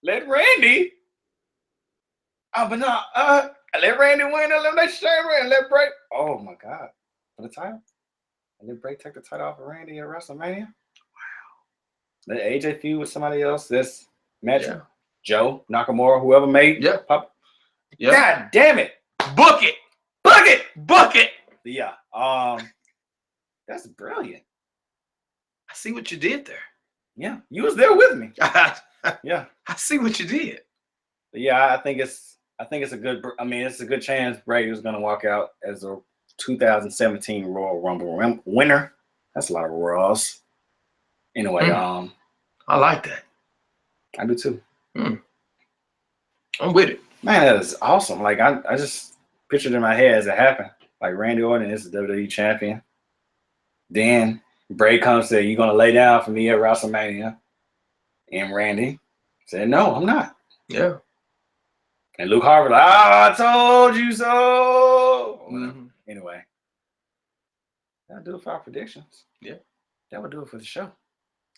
Let Randy. But no. Let Randy win the elimination chamber and let Bray. Oh my God! For the title. And let Bray take the title off of Randy at WrestleMania. Wow. Let AJ feud with somebody else. This match. Yeah. Joe, Nakamura, whoever made. Yeah. Pop. Yeah. God damn it. Book it. Book it. Book it. Yeah. That's brilliant. I see what you did there. Yeah. You was there with me. Yeah. I see what you did. But yeah, I think it's a good. I mean, it's a good chance Brady was going to walk out as a 2017 Royal Rumble winner. That's a lot of Raws. Anyway, I like that. I do too. I'm with it. Man, that is awesome. Like I just pictured in my head as it happened. Like Randy Orton is the WWE champion. Then Bray comes and said, "You're gonna lay down for me at WrestleMania," and Randy said, "No, I'm not." Yeah. And Luke Harper, like, "I told you so." Anyway, that'll do it for our predictions. Yeah. That would do it for the show.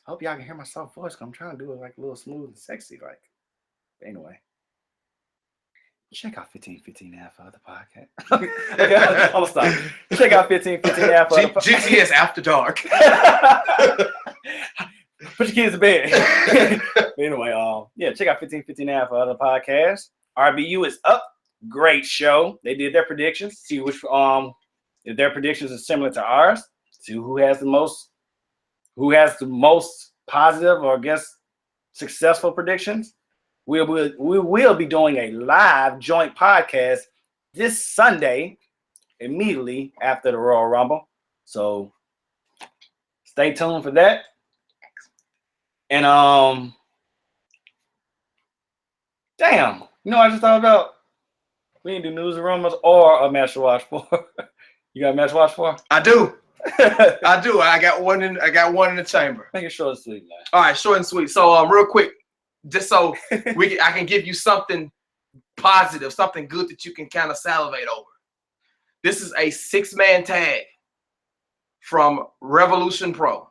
I hope y'all can hear my soft voice because I'm trying to do it like a little smooth and sexy. Like, but anyway, check out 1515 Half for other podcast. Okay, I'm gonna stop. Check out 1515 Half for other podcast. GTS After Dark. Put your kids to bed. Anyway, yeah, check out 1515 Half for other podcasts. RBU is up. Great show. They did their predictions. See which if their predictions are similar to ours. See who has the most positive or I guess successful predictions. We will be doing a live joint podcast this Sunday, immediately after the Royal Rumble. So stay tuned for that. And damn, you know what I just thought about? We didn't do news and rumors or a match to watch for. You got a match to watch for? I do. I do. I got one in the chamber. Make it short and sweet, man. All right, short and sweet. So real quick, just so I can give you something positive, something good that you can kind of salivate over. This is a 6-man tag from Revolution Pro.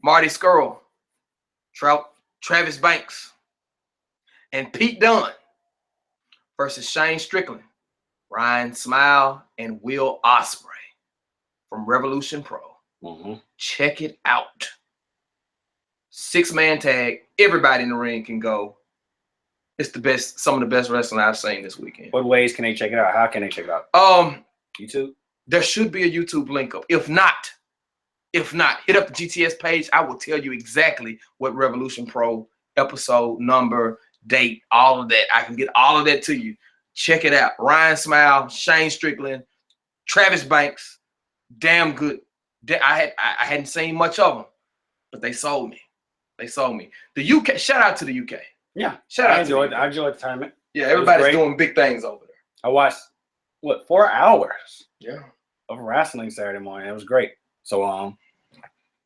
Marty Scurll, Travis Banks, and Pete Dunne versus Shane Strickland, Ryan Smile, and Will Ospreay from Revolution Pro. Check it out. 6-man tag. Everybody in the ring can go. It's the best, some of the best wrestling I've seen this weekend. What ways can they check it out? How can they check it out? YouTube? There should be a YouTube link up. If not, hit up the GTS page. I will tell you exactly what Revolution Pro episode, number, date, all of that. I can get all of that to you. Check it out. Ryan Smile, Shane Strickland, Travis Banks. Damn good. I hadn't seen much of them, but they sold me. The UK, shout out to the UK. Yeah. I enjoyed the tournament. Yeah, everybody's doing big things over there. I watched 4 hours of wrestling Saturday morning. It was great. So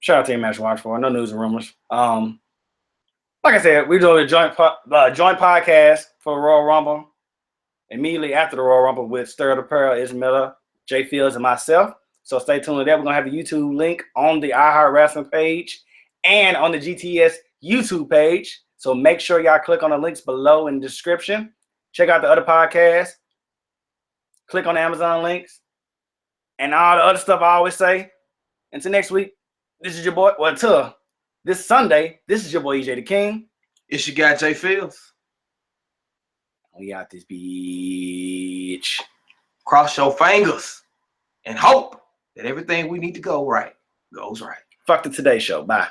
shout out to your match to watch for. No news and rumors. Like I said, we're doing a joint podcast for Royal Rumble immediately after the Royal Rumble with Stir the Pearl, Ismella, J.Fields, and myself. So stay tuned to that. We're gonna have the YouTube link on the iHeart Wrestling page and on the GTS YouTube page. So make sure y'all click on the links below in the description. Check out the other podcasts. Click on the Amazon links and all the other stuff I always say. Until next week, this is your boy. Well, until this Sunday, this is your boy EJ the King. It's your guy J.Fields. We out this beach. Cross your fingers and hope that everything we need to go right goes right. Fuck the Today Show. Bye.